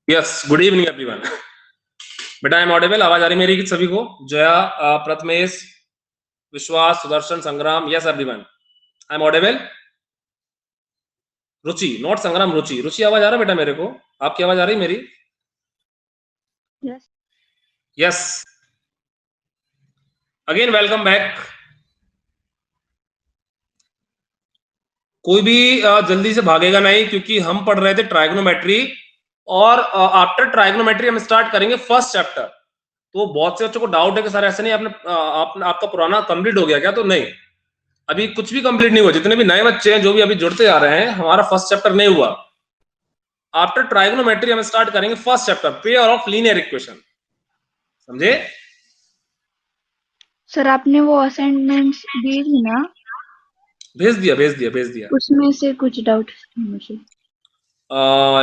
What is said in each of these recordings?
Yes, good evening everyone. बेटा I am audible? आवाज आ रही मेरी सभी को? जया, प्रथमेश, विश्वास, सुदर्शन, संग्राम, yes everyone, I am audible? Ruchi, not संग्राम, रुचि। रुचि आवाज आ रहा बेटा मेरे को? आपकी आवाज आ रही मेरी? Yes. Yes, again welcome back. कोई भी जल्दी से भागेगा नहीं, क्योंकि हम पढ़ रहे थे ट्राइगोनोमेट्री, और आफ्टर ट्राइगोनोमेट्री हम स्टार्ट करेंगे फर्स्ट चैप्टर। तो बहुत से बच्चों को डाउट है कि सर ऐसे नहीं, आपका पुराना कंप्लीट हो गया क्या? तो नहीं, अभी कुछ भी कंप्लीट नहीं हुआ। जितने भी नए बच्चे हैं जो भी अभी जुड़ते आ रहे हैं, हमारा फर्स्ट चैप्टर नहीं हुआ। आफ्टर ट्राइगोनोमेट्री हम स्टार्ट करेंगे first chapter, pair of linear equation. समझे? सर आपने वो असाइनमेंट्स दी थी ना, भेज दिया भेज दिया भेज दिया। उसमें से कुछ डाउट थे मुझे।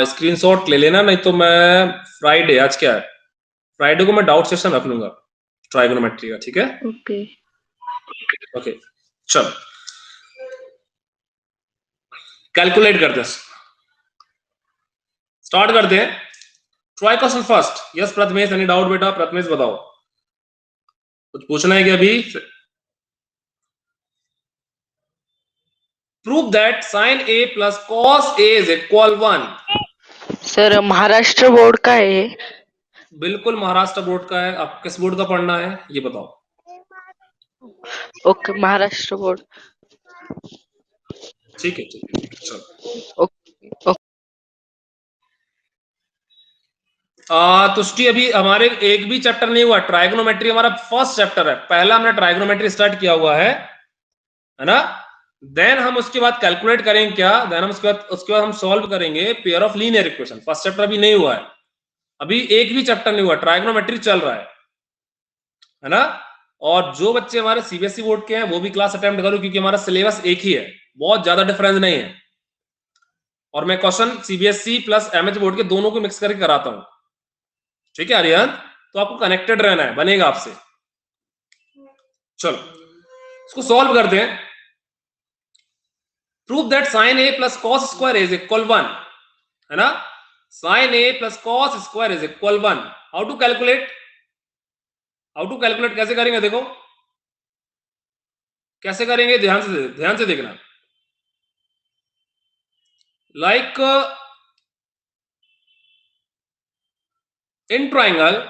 स्क्रीनशॉट ले लेना, नहीं तो मैं फ्राइडे, आज क्या है, फ्राइडे को मैं डाउट सेशन रख लूंगा ट्राइगोनोमेट्री का, ठीक है? ओके। ओके, चलो कैलकुलेट करते हैं, स्टार्ट करते हैं। Try question first. Yes Prathamesh, any doubt बेटा? प्रथमेश बताओ, कुछ पूछना है क्या अभी? Prove that sine A plus cos A is equal 1। Sir Maharashtra board का है। बिल्कुल महाराष्ट्र बोर्ड का है। आप किस बोर्ड का पढ़ना है ये बताओ? Okay, Maharashtra board. ठीक है ठीक है, चलो। ओके। तुष्टि, अभी हमारे एक भी चैप्टर नहीं हुआ। ट्राइगोनोमेट्री हमारा फर्स्ट चैप्टर है, पहला हमने ट्राइगोनोमेट्री स्टार्ट किया हुआ है ना? देन हम उसके बाद कैलकुलेट करेंगे क्या, देन हम उसके बाद हम सॉल्व करेंगे pair of linear equation. First chapter अभी नहीं हुआ है, अभी एक भी चैप्टर नहीं हुआ, ट्राइगोनोमेट्री चल रहा है ना? और जो बच्चे हमारे सीबीएसई बोर्ड के हैं वो भी क्लास अटेम्प्ट करो, क्योंकि हमारा सिलेबस एक ही है, बहुत ज्यादा डिफरेंस नहीं है। और मैं question CBSE plus MH board के दोनों को मिक्स करके कराता हूं, ठीक है आर्यन? तो आपको कनेक्टेड रहना है, बनेगा आपसे। चलो इसको सॉल्व करते हैं। Prove that sine A plus cos square is equal 1, है ना? Sine A plus cos square is equal 1। How to calculate? कैसे करेंगे देखो, कैसे करेंगे, ध्यान से देखना। Like in triangle,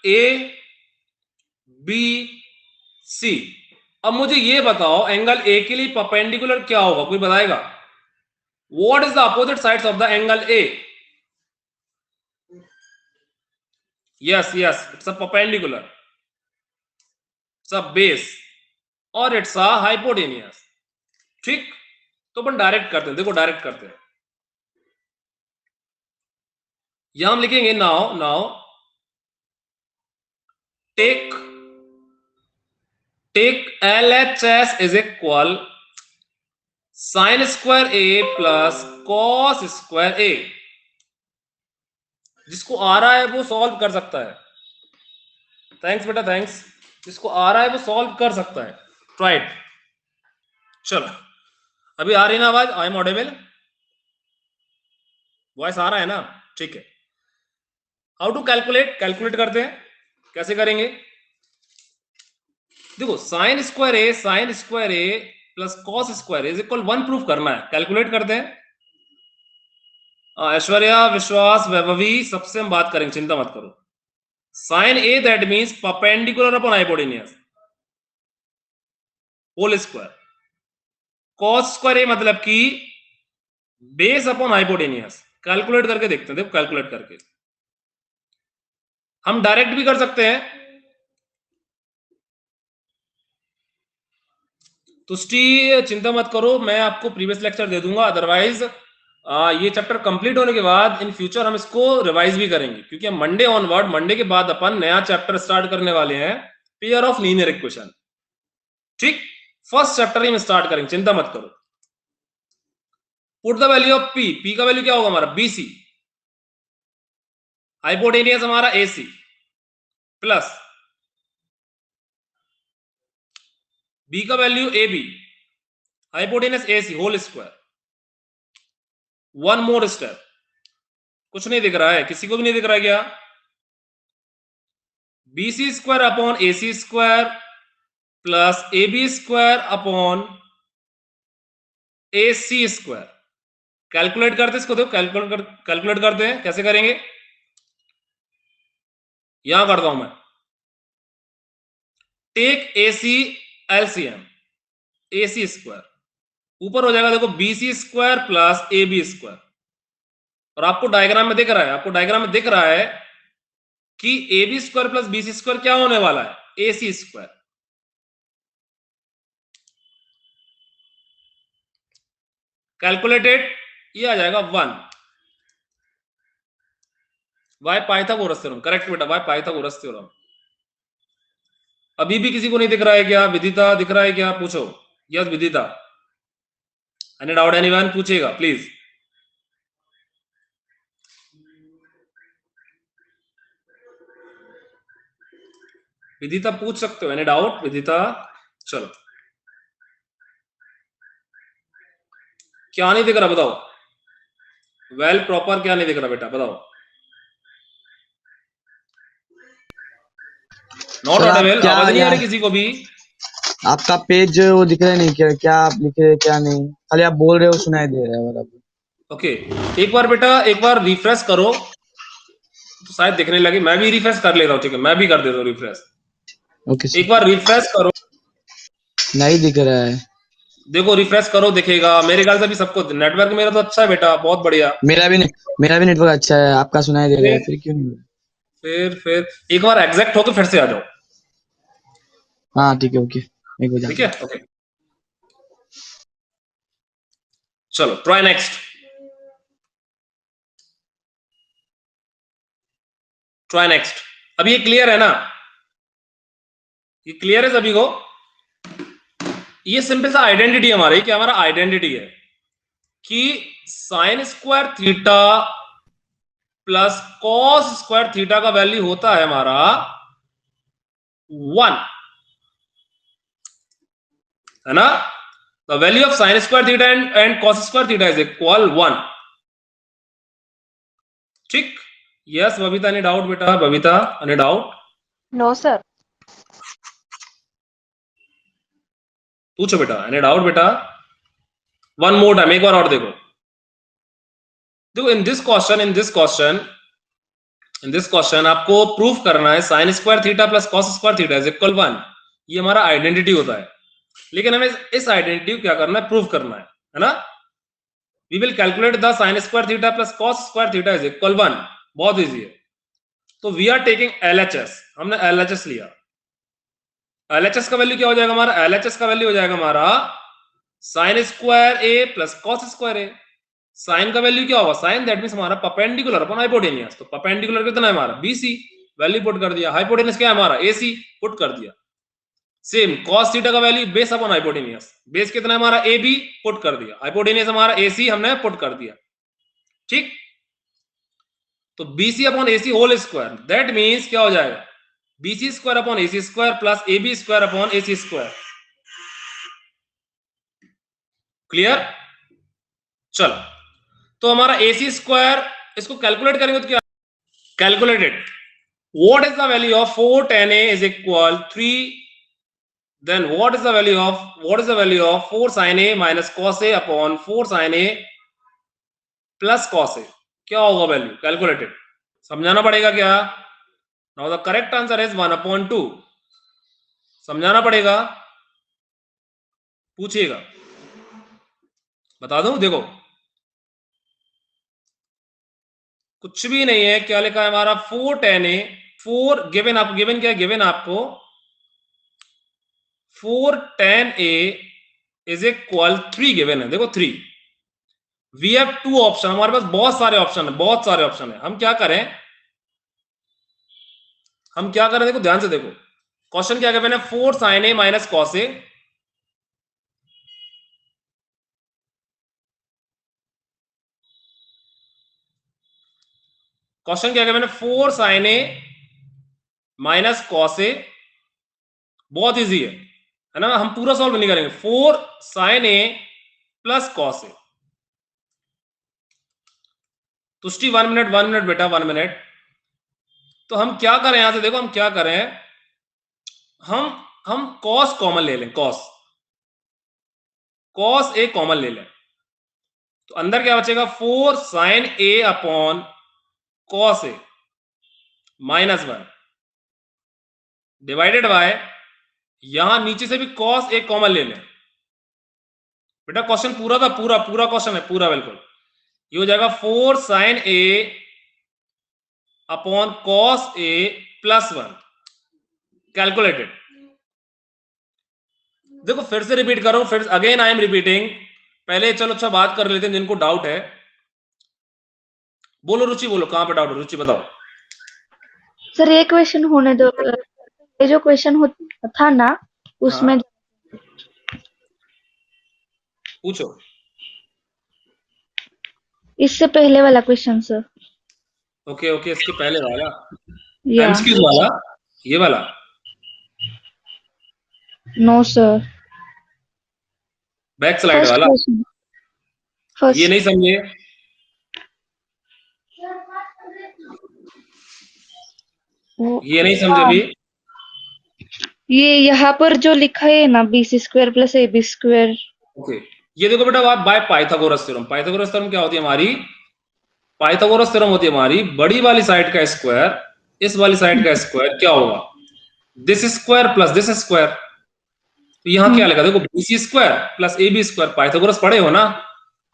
A B C. अब मुझे ये बताओ, एंगल ए के लिए परपेंडिकुलर क्या होगा? कोई बताएगा? What is the opposite sides of the angle A? Yes yes, it's a perpendicular, it's a base, और इट्स अ हाइपोटेनियस। ठीक, तो अपन डायरेक्ट करते हैं, देखो डायरेक्ट करते हैं। यहां हम लिखेंगे now take LHS is equal sine square A plus cos square A. जिसको आ रहा है वो सॉल्व कर सकता है। थैंक्स बेटा, थैंक्स। जिसको आ रहा है वो सॉल्व कर सकता है, राइट? चलो, अभी आ रही ना आवाज? I am audible? वॉइस आ रहा है ना? ठीक है। हाउ टू कैलकुलेट करते हैं, कैसे करेंगे? देखो sign square A plus cos square is equal 1 proof करना है, कैलकुलेट करते हैं। ऐश्वर्या, विश्वास, वैभवी, सबसे हम बात करेंगे, चिंता मत करो। Sine A that means perpendicular upon hypotenuse whole square. Cos square A मतलब कि बेस अपॉन हाइपोटेनियस। कैलकुलेट करके देखते हैं, देखो कैलकुलेट करके हम डायरेक्ट भी कर सकते हैं। तुष्टि चिंता मत करो, मैं आपको प्रीवियस लेक्चर दे दूंगा। अदरवाइज ये चैप्टर कंप्लीट होने के बाद इन फ्यूचर हम इसको रिवाइज भी करेंगे, क्योंकि हम मंडे ऑनवर्ड, मंडे के बाद अपन नया चैप्टर स्टार्ट करने वाले हैं, पेयर ऑफ लीनियर इक्वेशन। ठीक, फर्स्ट चैप्टर ही में स्टार्ट करेंगे, चिंता मत करो। Put the value of P का वैल्यू क्या होगा हमारा? बीसी, हाइपोटेनियस हमारा एसी, प्लस बी का value A B, hypotenuse AC whole square, one more step, कुछ नहीं दिख रहा है, किसी को भी नहीं दिख रहा है क्या? BC square upon AC square plus AB square upon AC square. Calculate करते इसको, देखो कैलकुलेट करते हैं, कैसे करेंगे? यहां करता हूं मैं, take AC LCM, AC square ऊपर हो जाएगा देखो BC square plus AB square, और आपको डायग्राम में दिख रहा है, आपको डायग्राम में दिख रहा है कि AB square plus BC square क्या होने वाला है? AC square. कैलकुलेटेड, ये आ जाएगा 1 बाय पाइथागोरस थ्योरम। करेक्ट बेटा, बाय पाइथागोरस थ्योरम। अभी भी किसी को नहीं दिख रहा है क्या? विदिता दिख रहा है क्या? पूछो। Yes Vidita, any doubt anyone? पूछेगा प्लीज। विदिता पूछ सकते हो, एनी डाउट विदिता? चलो, क्या नहीं दिख रहा बताओ? वेल प्रॉपर क्या नहीं दिख रहा बेटा, बताओ? नॉट ऑडिबल, आवाज नहीं आ रही किसी को भी? आपका पेज वो दिख रहा नहीं, क्या क्या आप लिख रहे हैं क्या नहीं, खाली आप बोल रहे हो सुनाई दे रहा है बराबर। ओके, एक बार बेटा एक बार रिफ्रेश करो तो शायद दिखने लगे। मैं भी रिफ्रेश कर लेता हूँ, ठीक है, मैं भी कर देता हूँ रिफ्रेश। ओके एक बार रिफ्रेश करो, नहीं दिख रहा है। देखो रिफ्रेश करो दिखेगा। मेरे ख्याल से भी सबको नेटवर्क मेरा तो अच्छा है बेटा, बहुत बढ़िया। मेरा भी नेटवर्क अच्छा है, आपका सुनाई दे रहा है, फिर क्यों नहीं? फिर एक बार एग्जैक्ट होकर फिर से आ जाओ। हाँ ठीक है, ओके एक बजा। ठीक है, ओके चलो ट्राई नेक्स्ट। Try next. अभी ये क्लियर है ना? ये क्लियर है सभी को? ये सिंपल सा आइडेंटिटी हमारी, क्या हमारा आइडेंटिटी है कि sine square theta plus cos square theta का वैल्यू होता है हमारा 1, है ना? The value of sine square theta and cos square theta is equal 1। ठीक? यस बबीता, एनी डाउट बेटा? Babita any doubt? No sir. पूछो बेटा, एनी डाउट बेटा? वन मोर टाइम, एक बार और देखो। देखो इन दिस क्वेश्चन आपको प्रूफ करना है sine square theta plus cos square theta is equal 1। ये हमारा आइडेंटिटी होता है, लेकिन हमें इस आइडेंटिटी को क्या करना है? प्रूफ करना है ना? We will calculate the sine square theta plus cos square theta is equal 1। बहुत इजी है। तो वी आर टेकिंग LHS, हमने LHS लिया। LHS का वैल्यू क्या हो जाएगा हमारा? LHS का वैल्यू हो जाएगा हमारा sign square A plus cos square A. Sign का वैल्यू क्या होगा? साइन दैट मींस हमारा परपेंडिकुलर अपॉन हाइपोटेनियस। तो परपेंडिकुलर कितना है हमारा? BC, वैल्यू पुट कर दिया। हाइपोटेनियस क्या है हमारा? AC, पुट कर दिया। सेम कॉस थीटा का value base upon hypotenuse, base कितना है हमारा? AB, पुट कर दिया। हाइपोटेनियस हमारा AC, हमने पुट कर दिया। ठीक? तो BC upon AC whole square, that means क्या हो जाएगा? BC square upon AC square plus AB square upon AC square. Clear? चलो, तो हमारा AC स्क्वायर, इसको कैलकुलेट करेंगे तो क्या? Calculated, what is the value of 4 tan A is equal 3, then what is the value of 4 sin A minus cos A upon 4 sin A plus cos A? क्या होगा value? Calculated, समझाना पड़ेगा क्या? Now the correct answer is 1/2। समझाना पड़ेगा, पूछिएगा, बता दूं? देखो कुछ भी नहीं है, क्या लिखा है हमारा? 4 tan A, 4 गिवन, आपको गिवन क्या है? गिवन आपको 4 tan A is equal 3 given है। देखो 3, वी हैव 2 ऑप्शन, हमारे पास बहुत सारे ऑप्शन है, बहुत सारे ऑप्शन है। हम क्या करें? देखो ध्यान से देखो, क्वेश्चन क्या गिवन है? 4 sin A minus cos A। Question क्या गिवन है? 4 sin A minus cos A। बहुत इजी है ना? हम पूरा सॉल्व नहीं करेंगे। 4 sin A plus cos A. Tushti 1 minute बेटा 1 मिनट। तो हम क्या करें यहां से, देखो हम क्या करें, हम कॉस कॉमन ले लें, कॉस ए कॉमन ले लें। तो अंदर क्या बचेगा, 4 sine A upon cos A -1 divided by, यहां नीचे से भी कॉस ए कॉमन ले लें। बेटा क्वेश्चन पूरा था, पूरा क्वेश्चन है, पूरा बिल्कुल। ये हो जाएगा 4 sine A upon cos A +1 calculated. देखो फिर से रिपीट कर रहा हूं, फिर अगेन आई एम रिपीटिंग। पहले चलो अच्छा बात कर लेते हैं जिनको डाउट है। बोलो रुचि, बोलो कहां पे डाउट है, रुचि बताओ। सर ये क्वेश्चन होने दो, ये जो क्वेश्चन था ना उसमें हाँ, पूछो। इससे पहले वाला क्वेश्चन सर। ओके ओके, इसके पहले वाला या एमसीक्यूज वाला, ये वाला। No sir, back slide first वाला, क्वेश्चन, ये फर्स्ट। नहीं समझे। ये नहीं समझे हाँ, भी। ये यहाँ पर जो लिखा है ना BC² + AB²। ओके, ये देखो बेटा, बात by Pythagoras theorem. Pythagoras theorem क्या होती है हमारी, पाइथागोरस थ्योरम होती है हमारी, बड़ी वाली साइड का स्क्वायर इस वाली साइड का स्क्वायर क्या होगा, this square plus this square. तो यहाँ क्या लगा, देखो BC² + AB², पाइथागोरस पढ़े हो ना,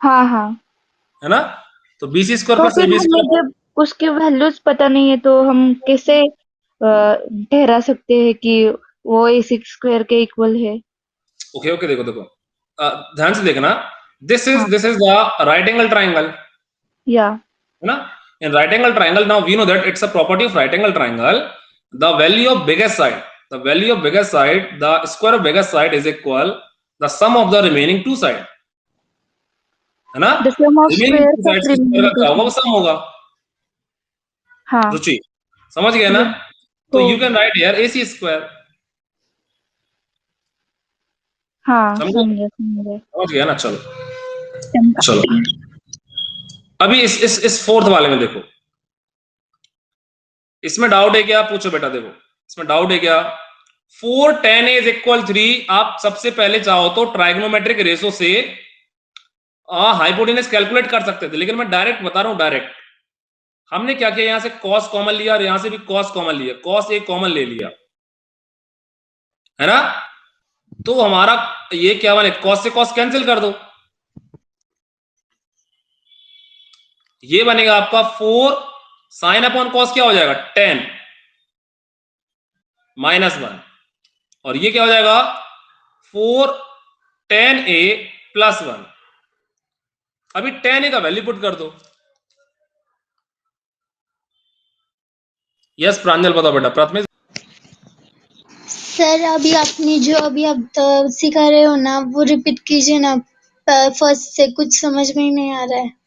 हाँ हाँ, है ना। तो BC² तो + फिर हमें AB²। जब उसके वैल्यूज पता नहीं है तो हम कैसे ठहरा सकते हैं कि वो A² के इक्वल है। ओके ओके, देखो देखो, ध्यान से देखना। दिस हाँ, is the right angle triangle, या है ना। In right angle triangle, now we know that it's a property of right angle triangle, the value of biggest side, the square of biggest side is equal the sum of the remaining two side, है ना। The sum of remaining two squares of side के square remaining का two क्या होगा, वो side. सम होगा। हाँ, रुचि समझ गए ना। या तो तो you can write here AC²। हाँ, समझे, समझे। समझ गया ना। चलो चलो, अभी इस फोर्थ वाले में देखो, इसमें डाउट है क्या, पूछो बेटा। देखो इसमें डाउट है क्या, 4 tan A = 3। आप सबसे पहले चाहो तो ट्राइग्नोमेट्रिक रेशो से हाइपोटेनस कैलकुलेट कर सकते थे, लेकिन मैं डायरेक्ट बता रहा हूं, डायरेक्ट हमने क्या किया, यहां से कॉस कॉमन लिया और यहां से भी कॉस कॉमन लिया, कॉस ए कॉमन ले लिया, है ना। तो हमारा ये क्या बने, कॉस से कॉस कैंसिल कर दो, ये बनेगा आपका 4 साइन अपॉन कॉस क्या हो जाएगा, 10 -1, और ये क्या हो जाएगा 4 tan A +1। अभी tan A का वैल्यू पुट कर दो। यस प्रांजल बताओ बेटा, प्राथमिक। सर अभी आपने जो अभी आप सिखा रहे हो ना वो रिपीट कीजिए ना, फर्स्ट से कुछ समझ में ही नहीं आ रहा है।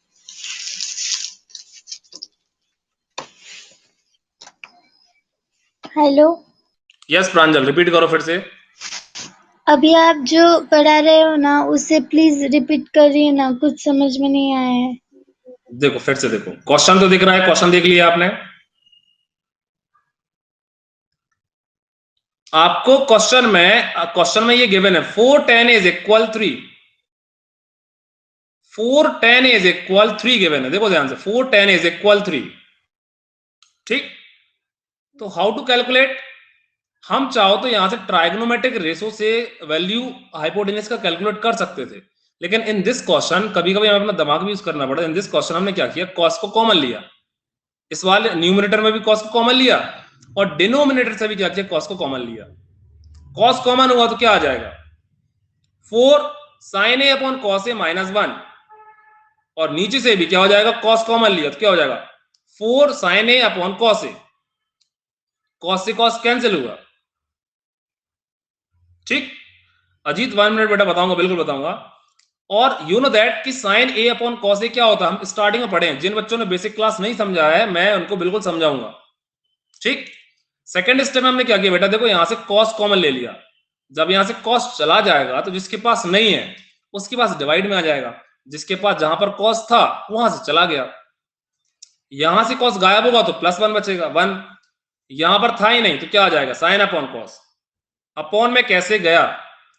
हेलो, यस प्रांजल, रिपीट करो फिर से। अभी आप जो पढ़ा रहे हो ना उसे प्लीज रिपीट करिए ना, कुछ समझ में नहीं आया है। देखो फिर से देखो, क्वेश्चन तो दिख रहा है, क्वेश्चन देख लिया आपने। आपको क्वेश्चन में ये गिवन है 4 tan A = 3, 4 tan A = 3 given है, देखो ध्यान से, 4 tan A = 3। ठीक, तो हाउ टू कैलकुलेट, हम चाहो तो यहां से ट्राइगोनोमेट्रिक रेशो से वैल्यू हाइपोटेनस का कैलकुलेट कर सकते थे, लेकिन इन दिस क्वेश्चन कभी कभी हमें अपना दिमाग भी यूज करना पड़ा। इन दिस क्वेश्चन हमने क्या किया, कॉस को कॉमन लिया, इस वाले न्यूमरेटर में भी कॉस को कॉमन लिया और डिनोमिनेटर से भी क्या किया, कॉस को कॉमन लिया। कॉस कॉमन हुआ तो क्या आ जाएगा, 4 sin A upon cos A -1, और नीचे से भी क्या हो जाएगा, कॉस कॉमन लिया तो क्या हो जाएगा 4 sin A upon cos A, cos से कॉस कैंसिल हुआ। ठीक, अजीत 1 मिनट बेटा, बताऊंगा, बिल्कुल बताऊंगा। और यू नो दैट कि साइन ए अपॉन कॉस ए क्या होता है, हम स्टार्टिंग में पढ़े हैं। जिन बच्चों ने बेसिक क्लास नहीं समझा है मैं उनको बिल्कुल समझाऊंगा। ठीक, सेकंड स्टेप में हमने क्या किया बेटा, देखो यहां से कॉस कॉमन ले लिया, जब यहां से कॉस चला जाएगा तो जिसके पास नहीं है उसके पास डिवाइड में आ जाएगा, जिसके पास जहां पर कॉस था वहां से चला गया, यहां से कॉस गायब होगा तो +1 बचेगा 1, यहां पर था ही नहीं तो क्या आ जाएगा साइन अपॉन कॉस। अपॉन में कैसे गया,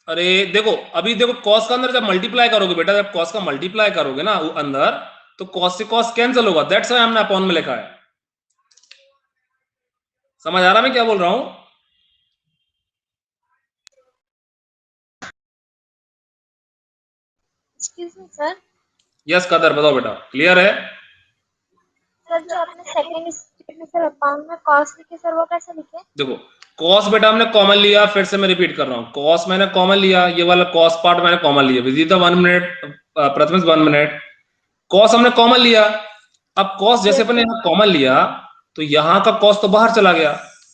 अरे देखो अभी देखो कॉस का अंदर जब मल्टीप्लाई करोगे बेटा, जब कॉस का मल्टीप्लाई करोगे ना अंदर तो कॉस से कॉस कैंसिल होगा, दैट्स व्हाई हमने अपॉन में लिखा है। समझ आ रहा मैं क्या बोल रहा हूं? Excuse me sir. यस कदर बताओ बेटा, क्लियर है? सर जो आपने सेकंड स्टेप में सर अकाउंट में कॉस्ट लिखे सर, वो कैसे लिखे? देखो कॉस बेटा हमने कॉमन लिया, फिर से मैं रिपीट कर रहा हूं, कॉस मैंने कॉमन लिया, ये वाला कॉस पार्ट मैंने कॉमन लिया, विदिता 1 मिनट, प्रथमेश 1 मिनट, कॉस हमने कॉमन लिया। अब कॉस जैसे अपने यहाँ कॉमन लिया तो यहाँ का कॉस तो बाहर चला गया,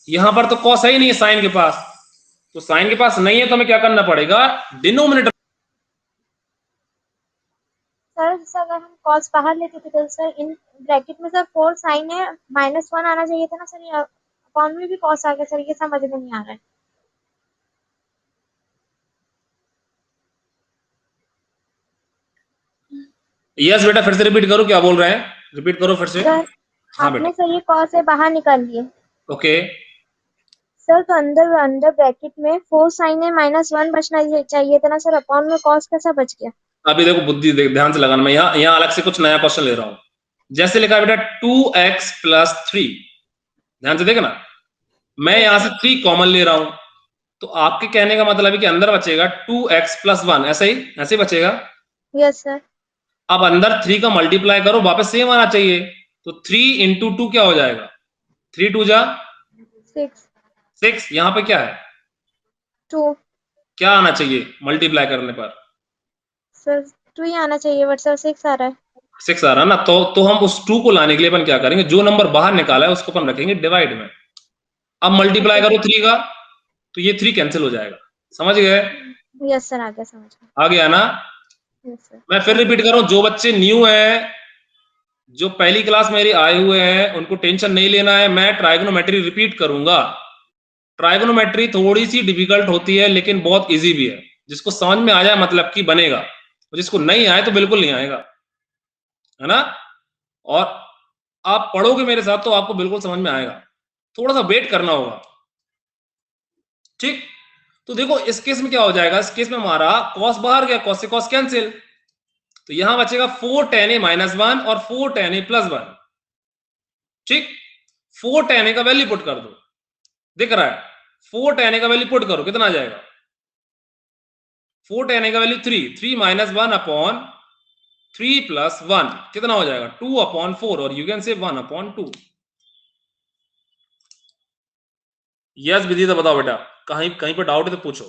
यहाँ पर तो कॉस है ही नहीं साइन के पास, तो साइन के पास नहीं है तो हमें क्या करना पड़ेगा, डिनोमिनेटर। सर जैसे अगर हम कॉस्ट बाहर लेते थे तो सर इन ब्रैकेट में सर 4 साइन है, -1 आना चाहिए था ना सर, ये अकाउंट में भी कॉस्ट आ गया सर, ये समझ में नहीं आ रहा है। यस बेटा फिर से रिपीट करो, क्या बोल रहे हैं, रिपीट करो फिर से। सर हाँ बेटा आपने सर ये कॉस्ट है बाहर निकाल लिए ओके, सर, तो अंदर अंदर ब्रैकेट में 4 साइन है, -1 बचना चाहिए था ना सर, अकाउंट में कॉस्ट कैसा बच गया? अभी देखो बुद्धि ध्यान से लगाना, मैं यहाँ अलग से कुछ नया क्वेश्चन ले रहा हूँ। जैसे लिखा है बेटा 2x + 3, ध्यान से देखना, मैं यहाँ से 3 कॉमन ले रहा हूं, तो आपके कहने का मतलब है कि अंदर बचेगा 2x + 1, ऐसे ही बचेगा। Yes sir. अब अंदर 3 का मल्टीप्लाई करो, वापस सेम आना चाहिए, तो 3 × 2 क्या हो जाएगा, 3 2 जा 6 यहाँ पे क्या है 2 क्या आना चाहिए मल्टीप्लाई करने पर, सर 2 ही आना चाहिए, बट सर 6 आ रहा है। 6 आ रहा ना, तो हम उस 2 को लाने के लिए अपन क्या करेंगे, जो नंबर बाहर निकाला है उसको अपन रखेंगे डिवाइड में। अब मल्टीप्लाई करो 3 का तो ये 3 कैंसिल हो जाएगा, समझ गए? यस सर, आ गया समझ में। आ गया ना? Yes sir. मैं फिर रिपीट कर रहा हूं, जो बच्चे न्यू है, जो पहली क्लास मेरी आए हुए हैं, उनको टेंशन नहीं लेना है, मैं ट्राइगोनोमेट्री रिपीट करूंगा। ट्राइगोनोमेट्री थोड़ी सी डिफिकल्ट होती है लेकिन बहुत इजी भी है, जिसको समझ में आ जाए मतलब कि बनेगा, और जिसको नहीं आए तो बिल्कुल नहीं आएगा, है ना? और आप पढ़ोगे मेरे साथ तो आपको बिल्कुल समझ में आएगा, थोड़ा सा वेट करना होगा, ठीक? तो देखो इस केस में क्या हो जाएगा, इस केस में हमारा कॉस बाहर गया, कॉस से कॉस कैंसिल, तो यहां बचेगा 4 tan a - 1 और 4 tan a + 1, ठीक? 4 tan a का वैल्यू पुट कर दो, दिख रहा है, 4 tan a का वैल्यू पुट करो, कितना आ जाएगा, 4 tan a का वैल्यू 3 3 - 1/3 + 1 कितना हो जाएगा 2/4, और you can say 1/2। Yes Vidita बताओ बेटा, कहीं कहीं पर डाउट है तो पूछो,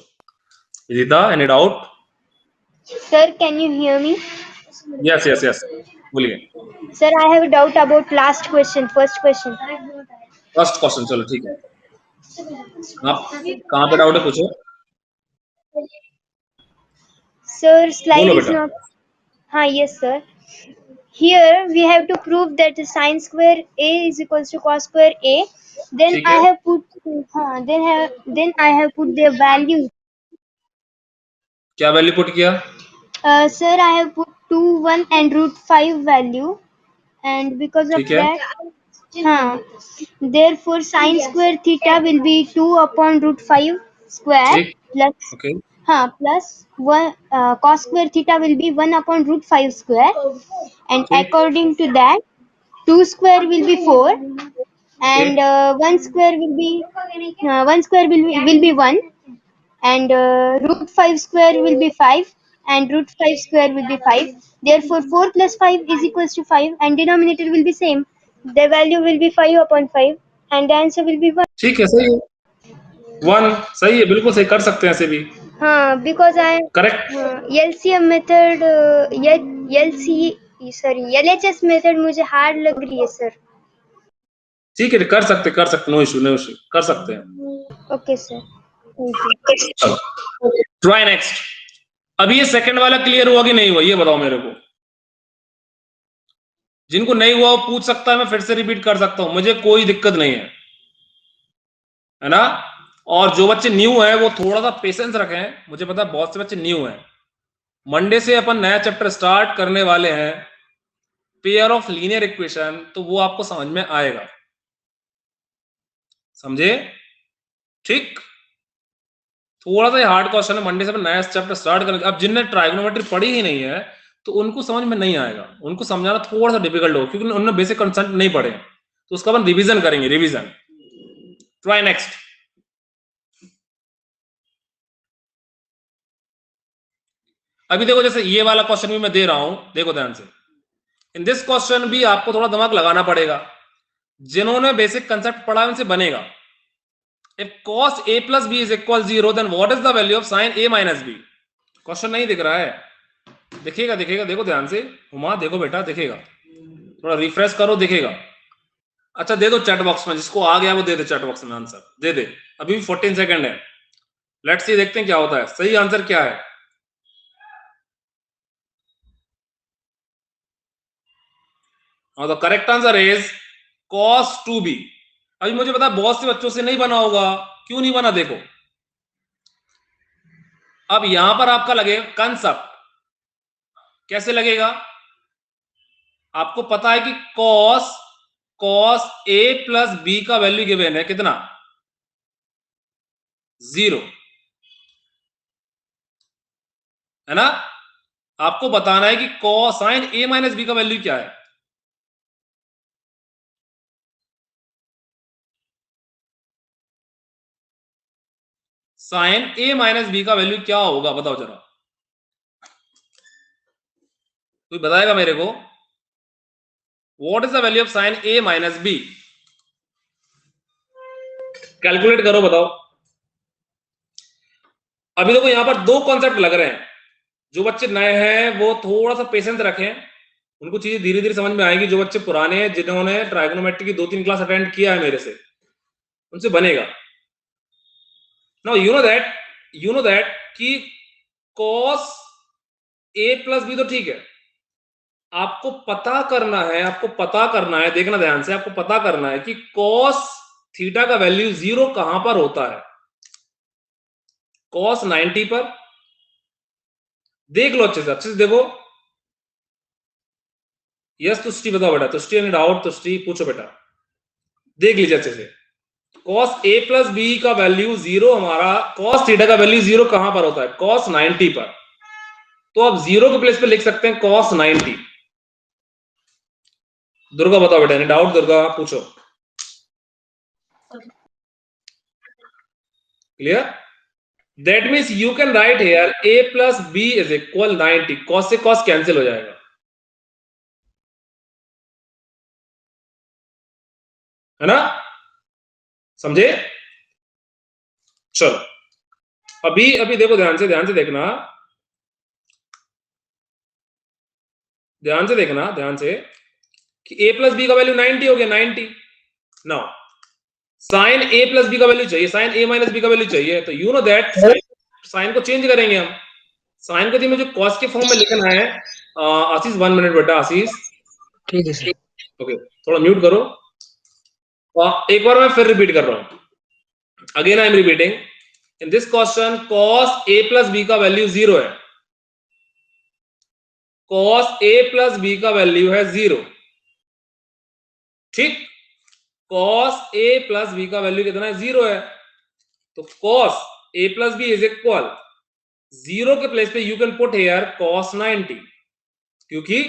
Vidita any doubt? Sir, can you hear me? Yes yes yes बोलिए। Sir, I have a doubt about last question, first question. First question चलो ठीक है, आप कहाँ पे डाउट है पूछो, Sir, slide बोलो is बेटा। not. Yes, sir. Here we have to prove that the sine square A is equals to cos square A. Then ठीक I है, have put. Then I have put their value. क्या value put किया? Sir, I have put 2, 1 and √5 value, and because of ठीक है, that, therefore sine square theta will be 2/√5 square ठीक, plus okay, plus 1 cos square theta will be 1/√5 square, and ठीक, according to that 2 square will be 4, okay, and 1 square will be 1, and √5 square will be 5, and √5 square will be 5. Therefore 4 plus 5 is equals to 5, and denominator will be same, the value will be 5/5, and the answer will be 1. ठीक है, सही है, 1 सही है, बिल्कुल सही, कर सकते हैं ऐसे भी, Because I correct, LCM method, LHS method मुझे हार्ड लग रही है सर. ठीक है, कर सकते, नो इशू, नो इशू, कर सकते हैं। Okay sir, thank you. Try next. अभी ये सेकंड वाला क्लियर हुआ कि नहीं हुआ, ये बताओ मेरे को, जिनको नहीं हुआ वो पूछ सकता है, मैं फिर से रिपीट कर सकता हूं, मुझे कोई दिक्कत नहीं है ना? और जो बच्चे न्यू हैं वो थोड़ा सा पेशेंस रखें, मुझे पता है बहुत से बच्चे न्यू हैं, मंडे से अपन नया चैप्टर स्टार्ट करने वाले हैं पेयर ऑफ लीनियर इक्वेशन, तो वो आपको समझ में आएगा, समझे? ठीक, थोड़ा सा हार्ड क्वेश्चन है, मंडे से अपन नया चैप्टर स्टार्ट करेंगे। अब जिनने ट्राइगोनोमेट्री पढ़ी ही नहीं है तो उनको समझ में नहीं आएगा, उनको समझाना थोड़ा सा डिफिकल्ट होगा क्योंकि उन्होंने बेसिक कंसेप्ट नहीं पढ़े, तो उसका अपन रिवीजन करेंगे, रिवीजन। Try next. अभी देखो जैसे ये वाला क्वेश्चन भी मैं दे रहा हूं, देखो ध्यान से। इन दिस क्वेश्चन भी आपको थोड़ा दिमाग लगाना पड़ेगा, जिन्होंने बेसिक कंसेप्ट पढ़ा उनसे बनेगा। If cos a plus b is equal 0 then what is the value of sin a minus b? Question नहीं दिख रहा है, दिखेगा दिखेगा, देखो ध्यान से, हुमा देखो बेटा दिखेगा, थोड़ा रिफ्रेश करो दिखेगा। अच्छा दे दो चैट बॉक्स में, जिसको आ गया वो दे दे चैट बॉक्स में आंसर, दे दे, अभी भी 14 सेकंड है। लेट्स सी, देखते हैं क्या होता है, सही आंसर क्या है। हाँ, तो correct answer is cos 2b। अभी मुझे पता बहुत से बच्चों से नहीं बना होगा, क्यों नहीं बना देखो। अब यहां पर आपका लगेगा कंसेप्ट, कैसे लगेगा? आपको पता है कि cos a प्लस b का वैल्यू गिवन है कितना, 0, है ना? आपको बताना है कि sin a माइनस b का वैल्यू क्या है। sin a माइनस b का वैल्यू क्या होगा, बताओ जरा, कोई बताएगा मेरे को? What is the value of sin a minus b? Calculate करो, बताओ। अभी देखो यहां पर दो कॉन्सेप्ट लग रहे हैं, जो बच्चे नए हैं वो थोड़ा सा पेशेंस रखें, उनको चीजें धीरे धीरे समझ में आएगी। जो बच्चे पुराने हैं, जिन्होंने ट्राइगोनोमेट्री की 2-3 क्लास अटेंड किया है मेरे से, उनसे बनेगा। नाउ यू नो दैट कि cos a प्लस b तो ठीक है, आपको पता करना है, देखना ध्यान से, आपको पता करना है कि cos थीटा का वैल्यू 0 कहां पर होता है। cos 90 पर, देख लो अच्छे से देखो। यस तुष्टि बताओ बेटा, तुष्टि एनी डाउट? तुष्टि पूछो बेटा, देख लीजिए अच्छे से। cos a प्लस b का वैल्यू 0, हमारा cos थीटा का वैल्यू 0 कहां पर होता है, cos 90 पर। तो अब 0 के प्लेस पे लिख सकते हैं cos 90। दुर्गा बताओ बेटा, एनी डाउट? दुर्गा पूछो, clear? That means you can write here a plus b is equal 90। cos से cos कैंसिल हो जाएगा, है ना? समझे? चलो अभी देखो ध्यान से देखना, ध्यान से कि a प्लस b का वैल्यू 90 हो गया, 90। Now sine a plus b का वैल्यू चाहिए, साइन a माइनस b का वैल्यू चाहिए, तो यू नो दैट साइन को चेंज करेंगे हम। साइन को मुझे cos के फॉर्म में लिखना है। आशीष 1 मिनट बेटा, आशीष। ठीक है सर। ओके, थोड़ा म्यूट करो। एक बार मैं फिर रिपीट कर रहा हूं, again I am repeating. In this question cos a plus b का वैल्यू 0 है, cos a प्लस b का वैल्यू है 0, ठीक? cos a प्लस b का वैल्यू कितना है, 0 है। तो cos a plus b is equal 0 के प्लेस पे you can put here cos 90, क्योंकि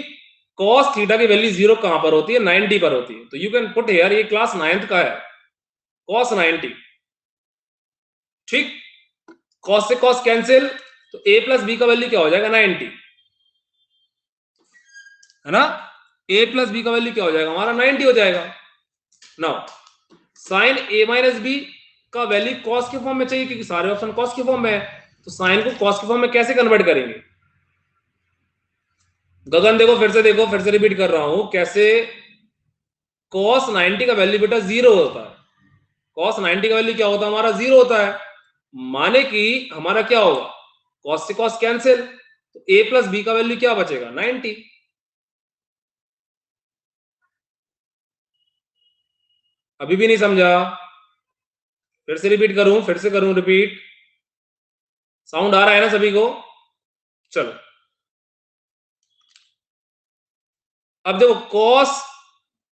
cos थीटा की वैल्यू 0 कहां पर होती है, 90 पर होती है। तो यू कैन पुट हियर, ये क्लास 9th का है, cos 90, ठीक? cos से cos कैंसिल, तो a प्लस b का वैल्यू क्या हो जाएगा, 90, है ना? a प्लस b का वैल्यू क्या हो जाएगा हमारा, 90 हो जाएगा। Now sine a minus b का वैल्यू cos के फॉर्म में चाहिए, क्योंकि सारे ऑप्शन cos के फॉर्म में है। तो साइन को cos के फॉर्म में कैसे कन्वर्ट करेंगे? गगन देखो, फिर से रिपीट कर रहा हूं, कैसे? cos 90 का वैल्यू बेटा 0 होता है, cos 90 का वैल्यू क्या होता है हमारा, 0 होता है। माने कि हमारा क्या होगा, cos से cos कैंसिल, तो a प्लस b का वैल्यू क्या बचेगा, 90। अभी भी नहीं समझा? फिर से रिपीट करूं, रिपीट। साउंड आ रहा है ना सभी को? चलो अब देखो कॉस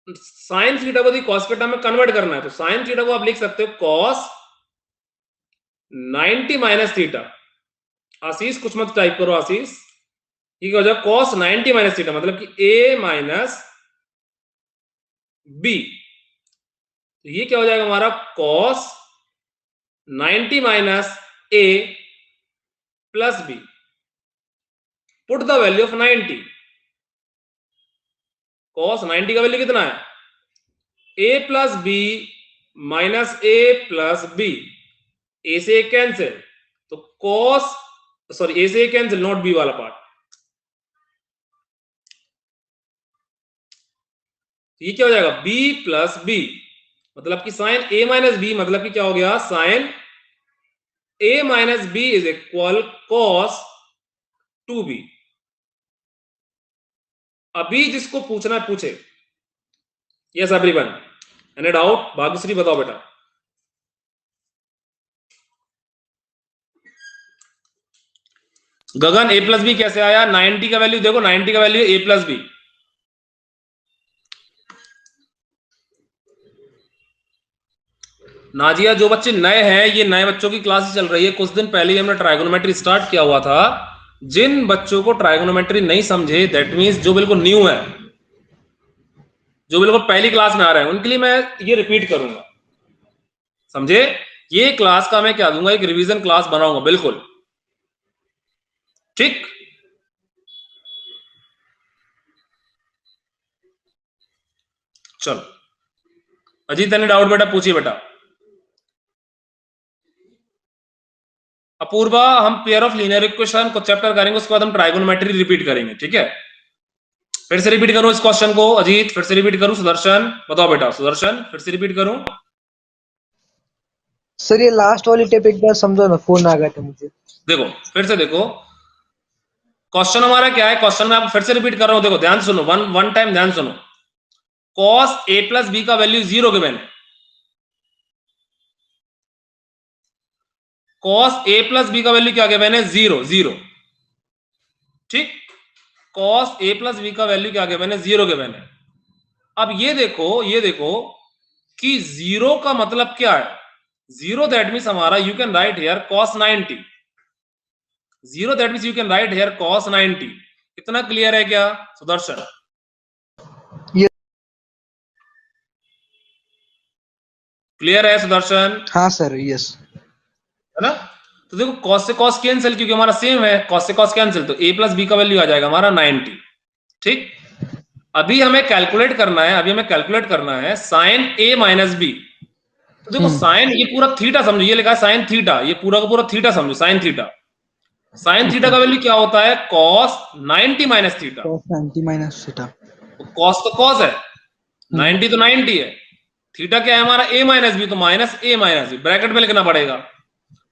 साइन थीटा को कॉस के टर्म में कन्वर्ट करना है, तो साइन थीटा को आप लिख सकते हो कॉस 90 माइनस थीटा। आशीष कुछ मत टाइप करो आशीष, ठीक हो जाए कॉस 90 माइनस थीटा मतलब कि ए माइनस बी, तो ये क्या हो जाएगा हमारा cos 90 minus A plus B. Put the value of 90, cos 90 का वैल्यू कितना है, A plus B minus A plus B, A से ए कैंसिल, तो कॉस सॉरी ए से ए कैंसिल, नॉट बी वाला पार्ट, तो ये क्या हो जाएगा b प्लस बी, मतलब कि साइन a माइनस बी मतलब कि क्या हो गया sine a minus B is equal cos 2b। अभी जिसको पूछना है पूछे। Yes everyone, any doubt? Bhagyashree बताओ बेटा। गगन a प्लस बी कैसे आया? 90 का वैल्यू देखो, 90 का value a plus B. Nazia, जो बच्चे नए हैं, ये नए बच्चों की क्लास चल रही है, कुछ दिन पहले ही हमने ट्राइगोनोमेट्री स्टार्ट किया हुआ था। जिन बच्चों को ट्राइगोनोमेट्री नहीं समझे, दैट मींस जो बिल्कुल न्यू है, जो बिल्कुल पहली क्लास में आ रहे हैं, उनके लिए मैं ये रिपीट करूंगा, समझे? ये क्लास का मैं क्या दूंगा, एक रिवीजन क्लास बनाऊंगा बिल्कुल, ठीक? चलो अजीत, ने डाउट बेटा पूछिए बेटा। अपूर्वा, हम पेयर ऑफ लीनियर इक्वेशन को चैप्टर करेंगे, उसके बाद हम ट्राइगोनोमेट्री रिपीट करेंगे, ठीक है? फिर से रिपीट करूं इस क्वेश्चन को अजीत, फिर से रिपीट करूं? सुदर्शन बताओ बेटा, सुदर्शन फिर से रिपीट करूं? सर ये लास्ट वाली टिप एक बार समझो ना, फोन आ गया था मुझे। देखो फिर से देखो, क्वेश्चन हमारा क्या है, क्वेश्चन में आप फिर से रिपीट कर रहा हूं, देखो ध्यान सुनो, वन टाइम ध्यान सुनो। कॉस ए प्लस बी का वैल्यू 0 गिवन है, कॉस ए प्लस बी का वैल्यू क्या गिवन है, 0, ठीक? कॉस ए प्लस बी का वैल्यू क्या गिवन है, 0 गिवन है। अब ये देखो कि 0 का मतलब क्या है, 0 दैट मीन्स हमारा you can write here cos 90, 0 that means you can write here cos 90। इतना क्लियर है क्या सुदर्शन? क्लियर है सुदर्शन? हाँ सर, यस। है ना? तो देखो कॉस से कॉस कैंसिल, क्योंकि हमारा सेम है, कॉस से कॉस कैंसिल, तो a प्लस बी का वैल्यू आ जाएगा हमारा 90, ठीक? अभी हमें कैलकुलेट करना है साइन a माइनस बी। तो देखो साइन, ये पूरा थीटा समझो, ये लिखा है साइन थीटा, ये पूरा का पूरा थीटा समझो, साइन थीटा। साइन थीटा का वैल्यू क्या होता है, cos 90 minus theta. Cos 90 minus theta. Cos तो कॉस है, 90 तो 90 है, थीटा क्या है हमारा a माइनस बी, तो minus a minus B bracket में लिखना पड़ेगा।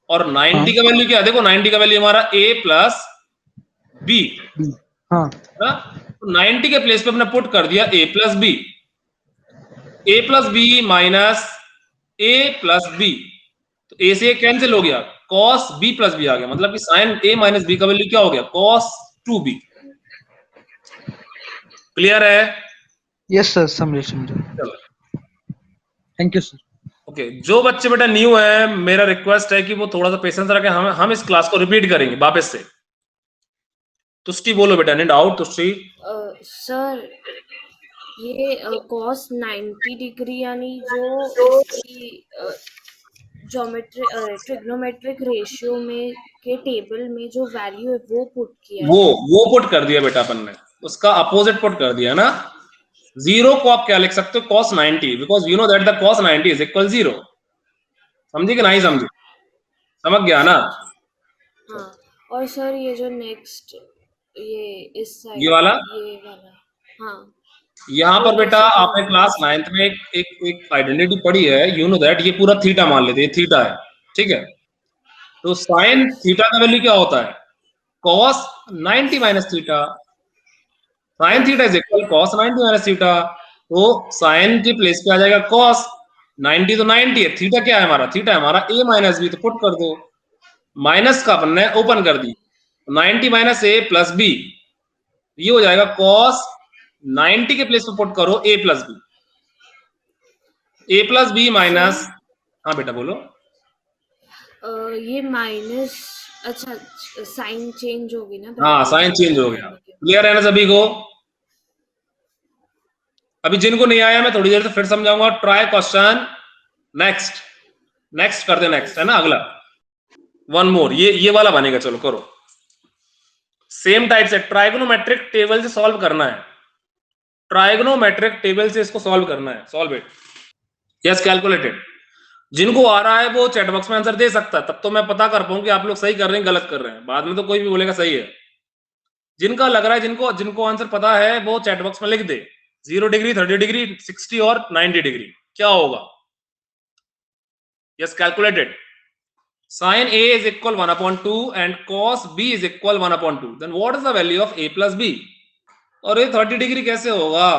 और 90 का वैल्यू क्या है, देखो 90 का वैल्यू हमारा a प्लस बी, हाँ, तो 90 के प्लेस पे हमने पुट कर दिया a plus B, a plus B minus a plus B, तो a से कैंसिल हो गया, cos b प्लस बी आ गया, मतलब कि साइन a माइनस बी का वैल्यू क्या हो गया, cos 2b। क्लियर है? यस सर, समझे। चलो थैंक यू सर। ओके, जो बच्चे बेटा न्यू है, मेरा रिक्वेस्ट है कि वो थोड़ा सा पेशेंस रखें, हम इस क्लास को रिपीट करेंगे वापस से। तुष्टि बोलो बेटा, नहीं डाउट तुष्टि? सर ये cos 90 डिग्री यानी जो इसकी ट्रिग्नोमेट्रिक रेशियो में के टेबल में जो वैल्यू है वो पुट किया है, वो पुट कर दिया बेटा अपन ने, उसका अपोजिट पुट कर दिया ना। 0 को आप क्या लिख सकते हो, cos 90, because you know that the cos 90 is equal 0। समझे कि नहीं समझे? समझ गया ना? हाँ। और सर ये जो नेक्स्ट ये इस साइड ये वाला हाँ, यहाँ पर बेटा आपने क्लास 9th में एक आइडेंटिटी पढ़ी है, यू नो दैट ये पूरा थीटा मान लेते हैं, थीटा है, ठीक है? तो साइन थीटा का वैल्यू क्या होता है, cos 90 minus theta, sine theta is equal cos 90 minus theta, तो साइन के प्लेस पे आ जाएगा cos 90, तो 90 है, थीटा क्या है हमारा, थीटा है हमारा a माइनस बी, तो पुट कर दो, माइनस का अपन ने ओपन कर दी, 90 माइनस a प्लस बी, ये हो जाएगा cos 90 के प्लेस पे पुट करो a प्लस बी माइनस, हाँ बेटा बोलो। ये माइनस, अच्छा साइन चेंज होगी ना, हाँ साइन चेंज हो गया। क्लियर है ना सभी को? अभी जिनको नहीं आया मैं थोड़ी देर से फिर समझाऊंगा। ट्राई क्वेश्चन नेक्स्ट कर दे, नेक्स्ट है ना अगला। वन मोर, ये वाला बनेगा, चलो करो। सेम टाइप से ट्राइगोनोमेट्रिक टेबल से सॉल्व करना है, ट्राइगोनोमेट्रिक टेबल से इसको सॉल्व करना है। Solve it, yes calculated. जिनको आ रहा है वो चैट बॉक्स में आंसर दे सकता है, तब तो मैं पता कर पाऊं कि आप लोग सही कर रहे हैं गलत कर रहे हैं। बाद में तो कोई भी बोलेगा सही है। जिनका लग रहा है, जिनको आंसर पता है वो चैट बॉक्स में लिख दे। 0 डिग्री, 30 डिग्री, 60 और 90 डिग्री क्या होगा? Yes calculated. sin a is equal 1/2 and cos b is equal 1/2, then what is the value of a plus b? और ये 30 डिग्री कैसे होगा?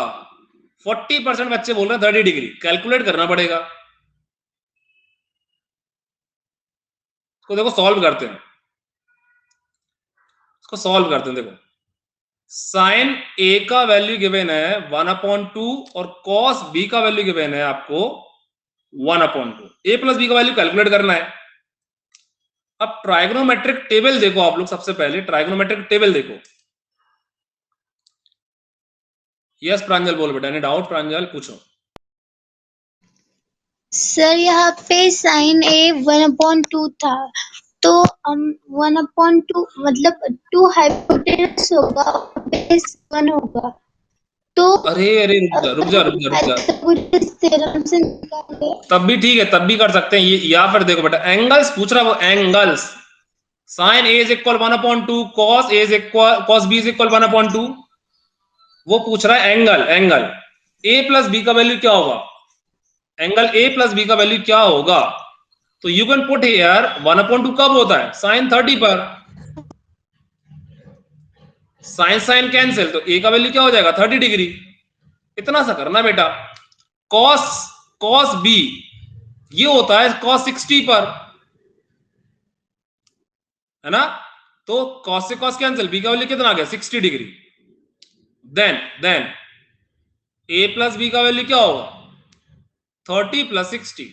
40% बच्चे बोल रहे हैं 30 डिग्री। कैलकुलेट करना पड़ेगा इसको। देखो सॉल्व करते हैं, इसको सॉल्व करते हैं। देखो sin a का वैल्यू गिवन है 1/2 और cos b का वैल्यू गिवन है आपको 1/2। a प्लस b का वैल्यू कैलकुलेट करना है। अब ट्राइगोनोमेट्रिक टेबल देखो आप लोग, सबसे पहले ट्राइगोनोमेट्रिक टेबल देखो। यस प्रांजल बोल बेटा, एनी डाउट? प्रांजल पूछो। सर यहाँ पे साइन ए 1/2 था, तो 1/2 मतलब 2 हाइपोटेनस होगा, बेस 1 होगा। तो अरे रुक जा। थ्योरम से निकाले। तब भी ठीक है, तब भी कर सकते हैं ये। या फिर देखो बेटा, एंगल्स पूछ रहा है वो, angles. Sine A is equal 1/2, cos B is equal 1/2, वो पूछ रहा है एंगल। ए प्लस बी का वैल्यू क्या होगा? एंगल ए प्लस बी का वैल्यू क्या होगा? तो यू कैन पुट हियर 1/2 कब होता है? साइन 30 पर। साइन कैंसिल, तो ए का वैल्यू क्या हो जाएगा? 30 डिग्री। इतना सा करना बेटा। कॉस बी ये होता है कॉस 60 पर, है ना? तो कॉस से कॉस कैंसिल, बी का वैल्यू कितना आ गया? 60 डिग्री। देन ए प्लस बी का वैल्यू क्या होगा? 30 प्लस 60,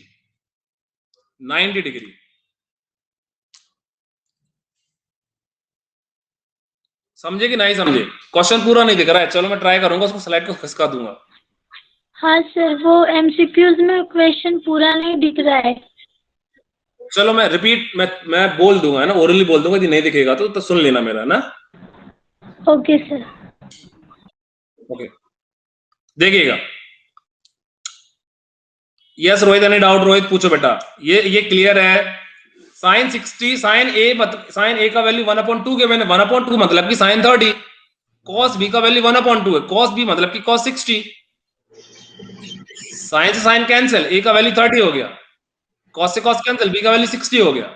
90 डिग्री। समझे कि नहीं समझे? क्वेश्चन पूरा नहीं दिख रहा है, चलो मैं ट्राई करूंगा, उसको स्लाइड को खिसका दूंगा। हाँ सर, वो एमसीक्यूज में क्वेश्चन पूरा नहीं दिख रहा है। चलो मैं रिपीट, मैं बोल दूंगा, है ना, ओरली बोल दूंगा। यदि नहीं दिखेगा तो सुन लेना मेरा ना। Okay sir. ओके देखिएगा। Yes Rohit, any doubt? Rohit पूछो बेटा। ये क्लियर है। साइन 60, साइन ए का वैल्यू 1/2 के मैंने 1/2 मतलब कि साइन 30। कॉस बी का वैल्यू 1/2 है, कॉस बी मतलब कि कॉस 60। साइन से साइन कैंसिल, ए का वैल्यू 30 हो गया, कॉस से कॉस कैंसिल, बी का वैल्यू 60 हो गया।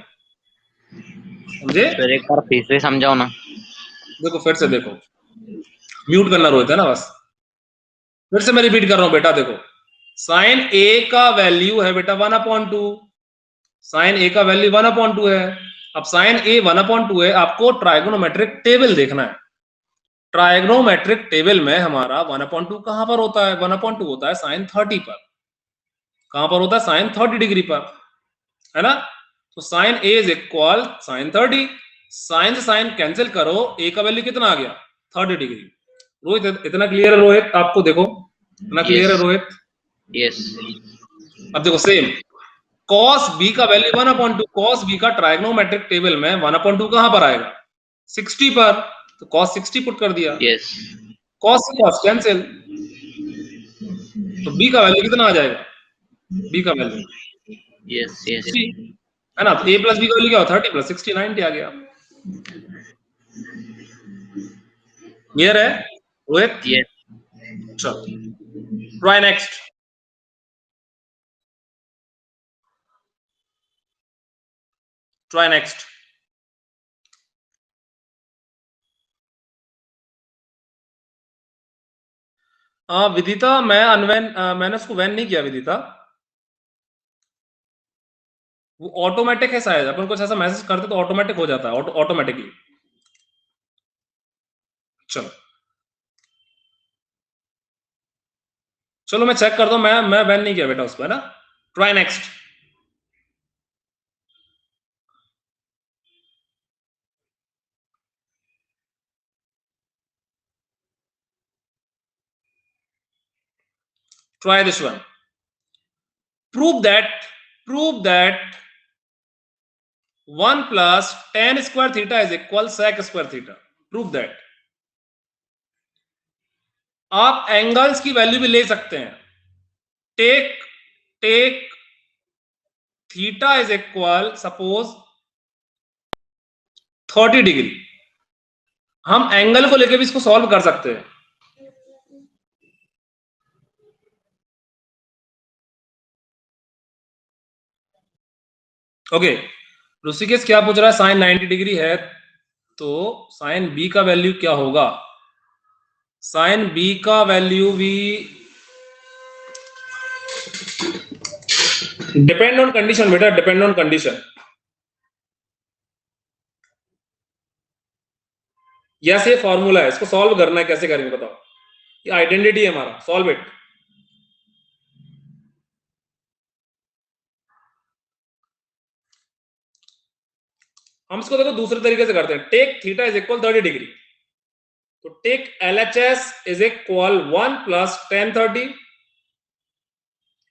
समझे? फिर एक बार फिर से समझाओ ना। देखो फिर से देखो, म्यूट करना रोहित, है ना बस। फिर से मैं रिपीट कर रहा हूं बेटा। देखो साइन ए का वैल्यू है बेटा 1/2, साइन ए का वैल्यू 1/2 है। अब साइन ए 1/2 है, आपको ट्राइगोनोमेट्रिक टेबल देखना है। ट्राइगोनोमेट्रिक टेबल में हमारा 1/2 कहां पर होता है? 1/2 होता है साइन 30 पर। कहां पर होता है? साइन 30 डिग्री पर, है ना? तो sine A is equal sine 30। Sine से साइन कैंसिल करो, ए का वैल्यू कितना आ गया? 30 डिग्री। रोहित इतना क्लियर है? रोहित आपको देखो इतना क्लियर है रोहित? यस। अब देखो सेम, cos b का वैल्यू 1/2, cos b का ट्राइगोनोमेट्रिक टेबल में 1/2 कहां पर आएगा? 60 पर, तो cos 60 पुट कर दिया। यस। cos से cos कैंसिल, तो b का वैल्यू कितना आ जाएगा? b का वैल्यू यस। यस 60, है ना? तो a प्लस b का वैल्यू क्या होता है? 30 प्लस 60, 90 आ गया। क्लियर है रोहित? यस। चलो try next. Try next. Vidita, मैंने उसको वैन नहीं किया विदिता, वो ऑटोमेटिक है शायद। अपन कुछ ऐसा मैसेज करते तो ऑटोमेटिक हो जाता है, ऑटोमेटिकली। चलो चलो मैं चेक करता हूं, मैं बैन नहीं किया बेटा उसको, है ना। Try next. Try this one. Prove that 1 plus tan square theta is equal sec square theta. Prove that. आप एंगल्स की वैल्यू भी ले सकते हैं। Take theta is equal suppose 30 degree. हम एंगल को लेकर भी इसको सॉल्व कर सकते हैं। ओके, ऋषिकेश क्या पूछ रहा है? साइन 90 डिग्री है तो साइन बी का वैल्यू क्या होगा? साइन बी का वैल्यू भी डिपेंड ऑन कंडीशन बेटा, डिपेंड ऑन कंडीशन। यस, ये फॉर्मूला है, इसको सॉल्व करना है। कैसे करेंगे बताओ? ये आइडेंटिटी है हमारा, सॉल्व इट। हम इसको देखो दूसरे तरीके से करते हैं। Take theta is equal 30 degree, तो take LHS is equal 1 plus tan 30,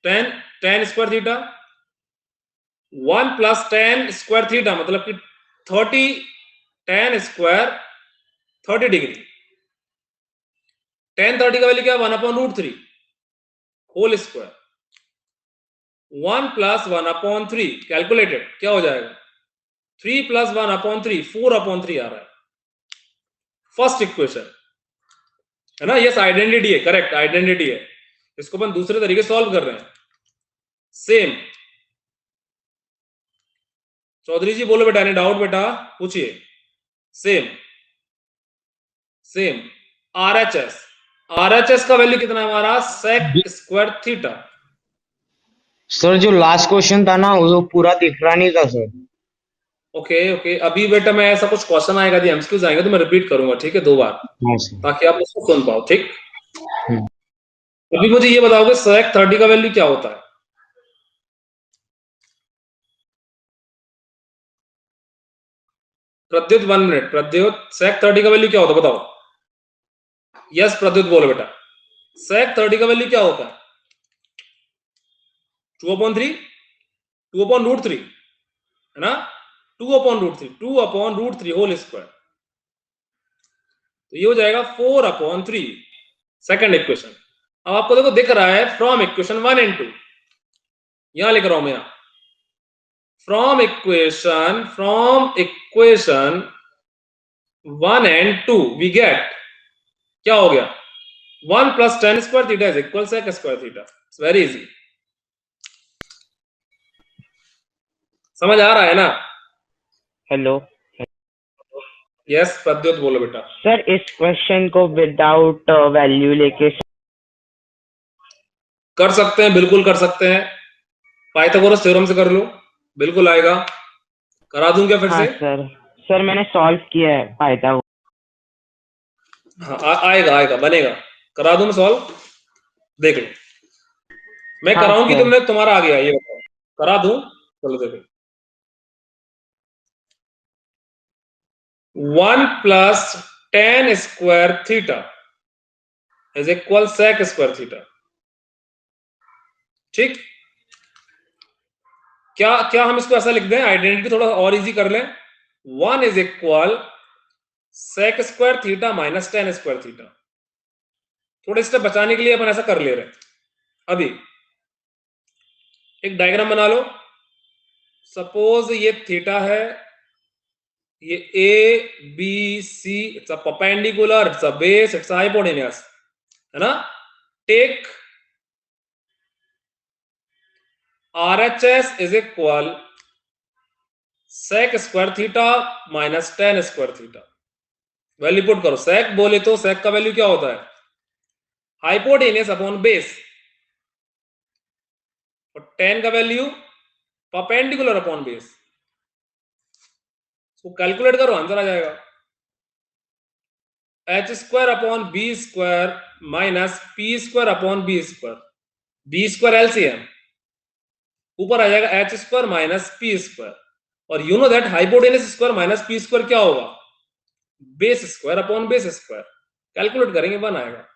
tan square theta, 1 plus tan square theta मतलब कि 30 tan स्क्वायर 30 डिग्री। tan 30 का वैल्यू क्या है? 1/√3 होल स्क्वायर, 1 प्लस 1/3 कैलकुलेटेड क्या हो जाएगा? 3 प्लस 1/3 4/3 आ रहा है। फर्स्ट इक्वेशन है ना। यस, आइडेंटिटी है, करेक्ट आइडेंटिटी है। इसको अपन दूसरे तरीके सॉल्व कर रहे हैं। सेम। चौधरी जी बोलो बेटा, नहीं डाउट बेटा पूछिए। सेम RHS का वैल्यू कितना है हमारा? Sec square theta. सर जो लास्ट क्वेश्चन था ना वो पूरा दिख रहा नहीं था सर। ओके, अभी बेटा मैं ऐसा कुछ क्वेश्चन आएगा, एमसीक्यूज आएंगे तो मैं रिपीट करूंगा, ठीक है, 2 बार, हाँ सर। ताकि आप उसको सुन पाओ, ठीक। अभी मुझे ये बताओगे सेक 30 का वैल्यू क्या होता है? प्रद्युत 1 मिनट। प्रद्युत, सेक 30 का वैल्यू क्या होता है बताओ? यस प्रद्युत बोलो बेटा, सेक 30 का वैल्यू क्या होता है? 2/3 2/√3 है ना। 2/√3 होल स्क्वायर, तो ये हो जाएगा 4/3। Second equation. अब आपको देखो दिख रहा है फ्रॉम इक्वेशन 1 एंड 2, यहां लिख रहा हूं मैं, यहां from equation 1 and 2 we get क्या हो गया? 1 plus tan square theta is equal sec square theta. It's very easy. समझ आ रहा है ना? हेलो यस प्रद्युत बोलो बेटा। सर, इस क्वेश्चन को विदाउट वैल्यू लेके कर सकते हैं, बिल्कुल कर सकते हैं। पाइथागोरस थ्योरम से कर लो, बिल्कुल आएगा। करा दूं क्या फिर हाँ से? सर मैंने सॉल्व किया है पाइथागोरस। हाँ आएगा बनेगा। करा दूं मैं सॉल्व? देख लो, मैं हाँ कराऊं कि सर। तुमने तुम्हारा आ गया ये बताओ? करा दूं? चलो देखो। 1 plus tan square theta is equal sec square theta. ठीक, क्या हम इसको ऐसा लिख दें? आइडेंटिटी थोड़ा और इजी कर लें। 1 is equal sec square theta minus tan square theta. थोड़े स्टेप बचाने के लिए अपन ऐसा कर ले रहे हैं। अभी एक डायग्राम बना लो। सपोज ये थीटा है, ये A B C, it's a perpendicular, it's a base, it's a hypotenuse, है ना। Take RHS is equal sec square theta minus tan square theta. Value put करो। सेक बोले तो सेक का वैल्यू क्या होता है? हाइपोटेन्यूस अपॉन बेस, और tan का वैल्यू परपेंडिकुलर अपॉन बेस। इसको कैलकुलेट करो, आंसर आ जाएगा। h² upon b² minus p² upon b²। B square LCM, ऊपर आ जाएगा H square minus P square, और you know that hypotenuse square minus P square क्या होगा, base square upon base square. Calculate करेंगे 1 आएगा।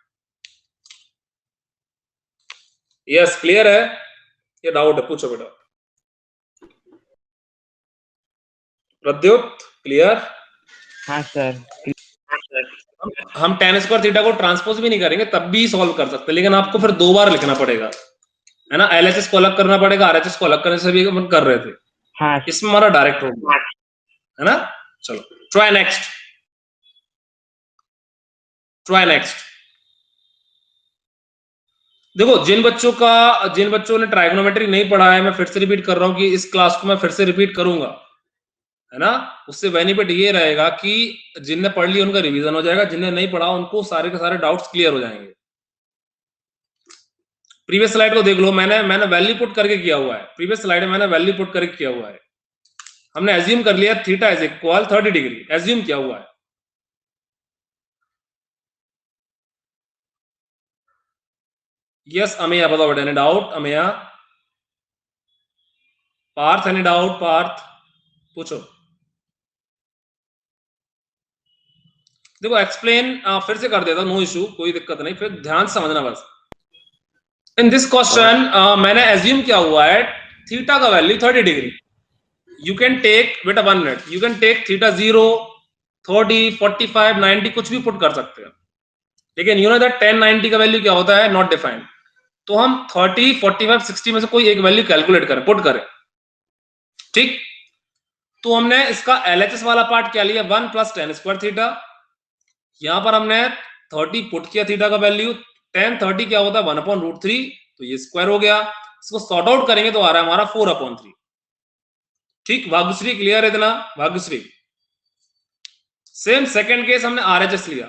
यस क्लियर है, ये डाउट है पूछो बेटा। प्रद्युत क्लियर? हाँ सर। हम tan स्क्वायर थीटा को ट्रांसपोज भी नहीं करेंगे तब भी सॉल्व कर सकते हैं, लेकिन आपको फिर 2 बार लिखना पड़ेगा, है ना। एलएचएस को अलग करना पड़ेगा, आरएचएस को अलग करने से भी हम कर रहे थे, हाँ इसमें हमारा डायरेक्ट होगा, है ना। चलो ट्राई नेक्स्ट, ट्राई नेक्स्ट। देखो जिन बच्चों ने ट्राइगोनोमेट्री नहीं पढ़ा है, मैं फिर से रिपीट कर रहा हूं कि इस क्लास को मैं फिर से रिपीट करूंगा, है ना। उससे बेनिफिट ये रहेगा कि जिनने पढ़ लिया उनका रिवीजन हो जाएगा, जिनने नहीं पढ़ा उनको सारे के सारे डाउट्स क्लियर हो जाएंगे। प्रीवियस स्लाइड को देख लो, मैंने वैल्यू पुट करके किया हुआ है, प्रीवियस स्लाइड में मैंने वैल्यू पुट करके किया हुआ है। हमने एज्यूम कर लिया theta is equal 30 degree, assume किया हुआ है। यस अमेया बताओ बेटा, any doubt Ameya? Parth any doubt? Parth पूछो। देखो एक्सप्लेन फिर से कर देता, नो इशू, कोई दिक्कत नहीं, फिर ध्यान से समझना बस। इन दिस क्वेश्चन मैंने एज्यूम किया हुआ है थीटा का value 30 degree. You can take बेटा 1 minute, you can take theta 0, 30, 45, 90 कुछ भी पुट कर सकते हैं, लेकिन यू नो दैट 10, 90 का वैल्यू क्या होता है, नॉट डिफाइंड। तो हम 30, 45, 60 में से कोई एक वैल्यू कैलकुलेट करें, पुट करें, ठीक। तो हमने इसका एलएचएस वाला पार्ट क्या लिया, 1 प्लस tan स्क्वायर थीटा। यहां पर हमने 30 पुट किया थीटा का वैल्यू, tan 30 क्या होता है 1/√3, तो ये स्क्वायर हो गया। इसको सॉर्ट आउट करेंगे तो आ रहा है हमारा 4/3, ठीक। भाग्यश्री क्लियर है इतना? भाग्यश्री सेम सेकंड केस हमने आरएचएस लिया,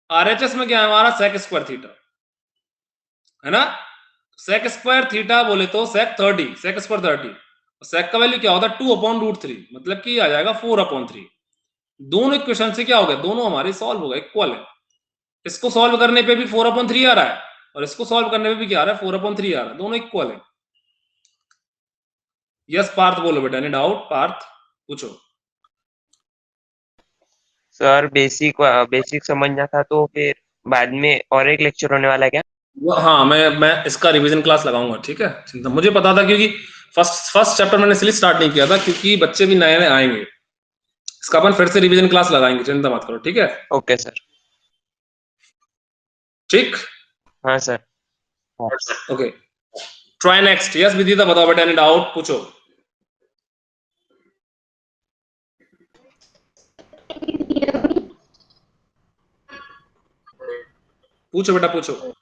आरएचएस में क्या है हमारा sec स्क्वायर थीटा, है ना। sec स्क्वायर थीटा बोले तो sec 30, sec स्क्वायर 30, sec का वैल्यू क्या होता है 2/√3, मतलब कि आ जाएगा 4/3। दोनों इक्वेशन से क्या हो गया, दोनों हमारे सॉल्व हो गए, इक्वल है। इसको सॉल्व करने पे भी 4/3 आ रहा है, और इसको सॉल्व करने पे भी क्या आ रहा है 4/3 आ रहा है, दोनों इक्वल है। यस पार्थ बोलो बेटा, एनी डाउट? पार्थ पूछो। सर बेसिक समझना था, तो फिर बाद में और एक लेक्चर होने वाला है क्या? हाँ मैं इसका रिवीजन क्लास लगाऊंगा, ठीक है, चिंता। मुझे पता था क्योंकि फर्स्ट चैप्टर मैंने इसलिए स्टार्ट नहीं किया था क्योंकि बच्चे भी नए नए आएंगे, इसका अपन फिर से रिवीजन क्लास लगाएंगे, चिंता मत करो, ठीक है। Okay sir. ठीक। हाँ sir. Okay try next. Yes Vidita बताओ बेटा, एनी डाउट पूछो। पूछो बेटा पूछो।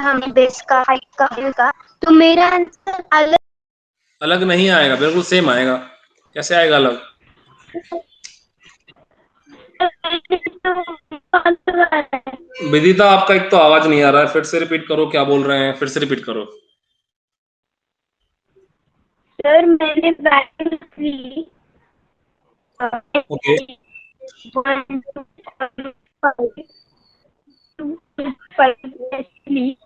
हमें बेस का, हाइट का, हिल का, तो मेरा आंसर अलग अलग नहीं आएगा, बिल्कुल सेम आएगा। कैसे आएगा अलग? विदिता आपका एक तो आवाज नहीं आ रहा है, फिर से रिपीट करो, क्या बोल रहे हैं, फिर से रिपीट करो। सर मैंने वैल्यू ली, ओके 1 2 5 ली,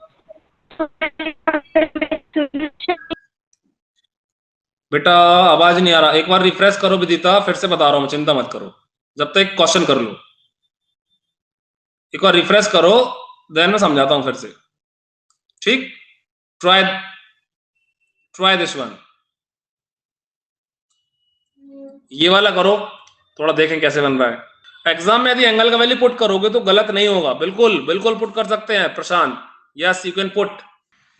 बेटा आवाज नहीं आ रहा, एक बार रिफ्रेश करो विदिता, फिर से बता रहा हूं, चिंता मत करो, जब तक क्वेश्चन कर लो। एक बार रिफ्रेश करो, देन मैं समझाता हूं फिर से, ठीक। ट्राई दिस वन, ये वाला करो, थोड़ा देखें कैसे बन रहा है। एग्जाम में यदि एंगल का वैल्यू पुट करोगे तो गलत नहीं होगा, बिल्कुल बिल्कुल पुट कर सकते हैं Prashant. Yes you can put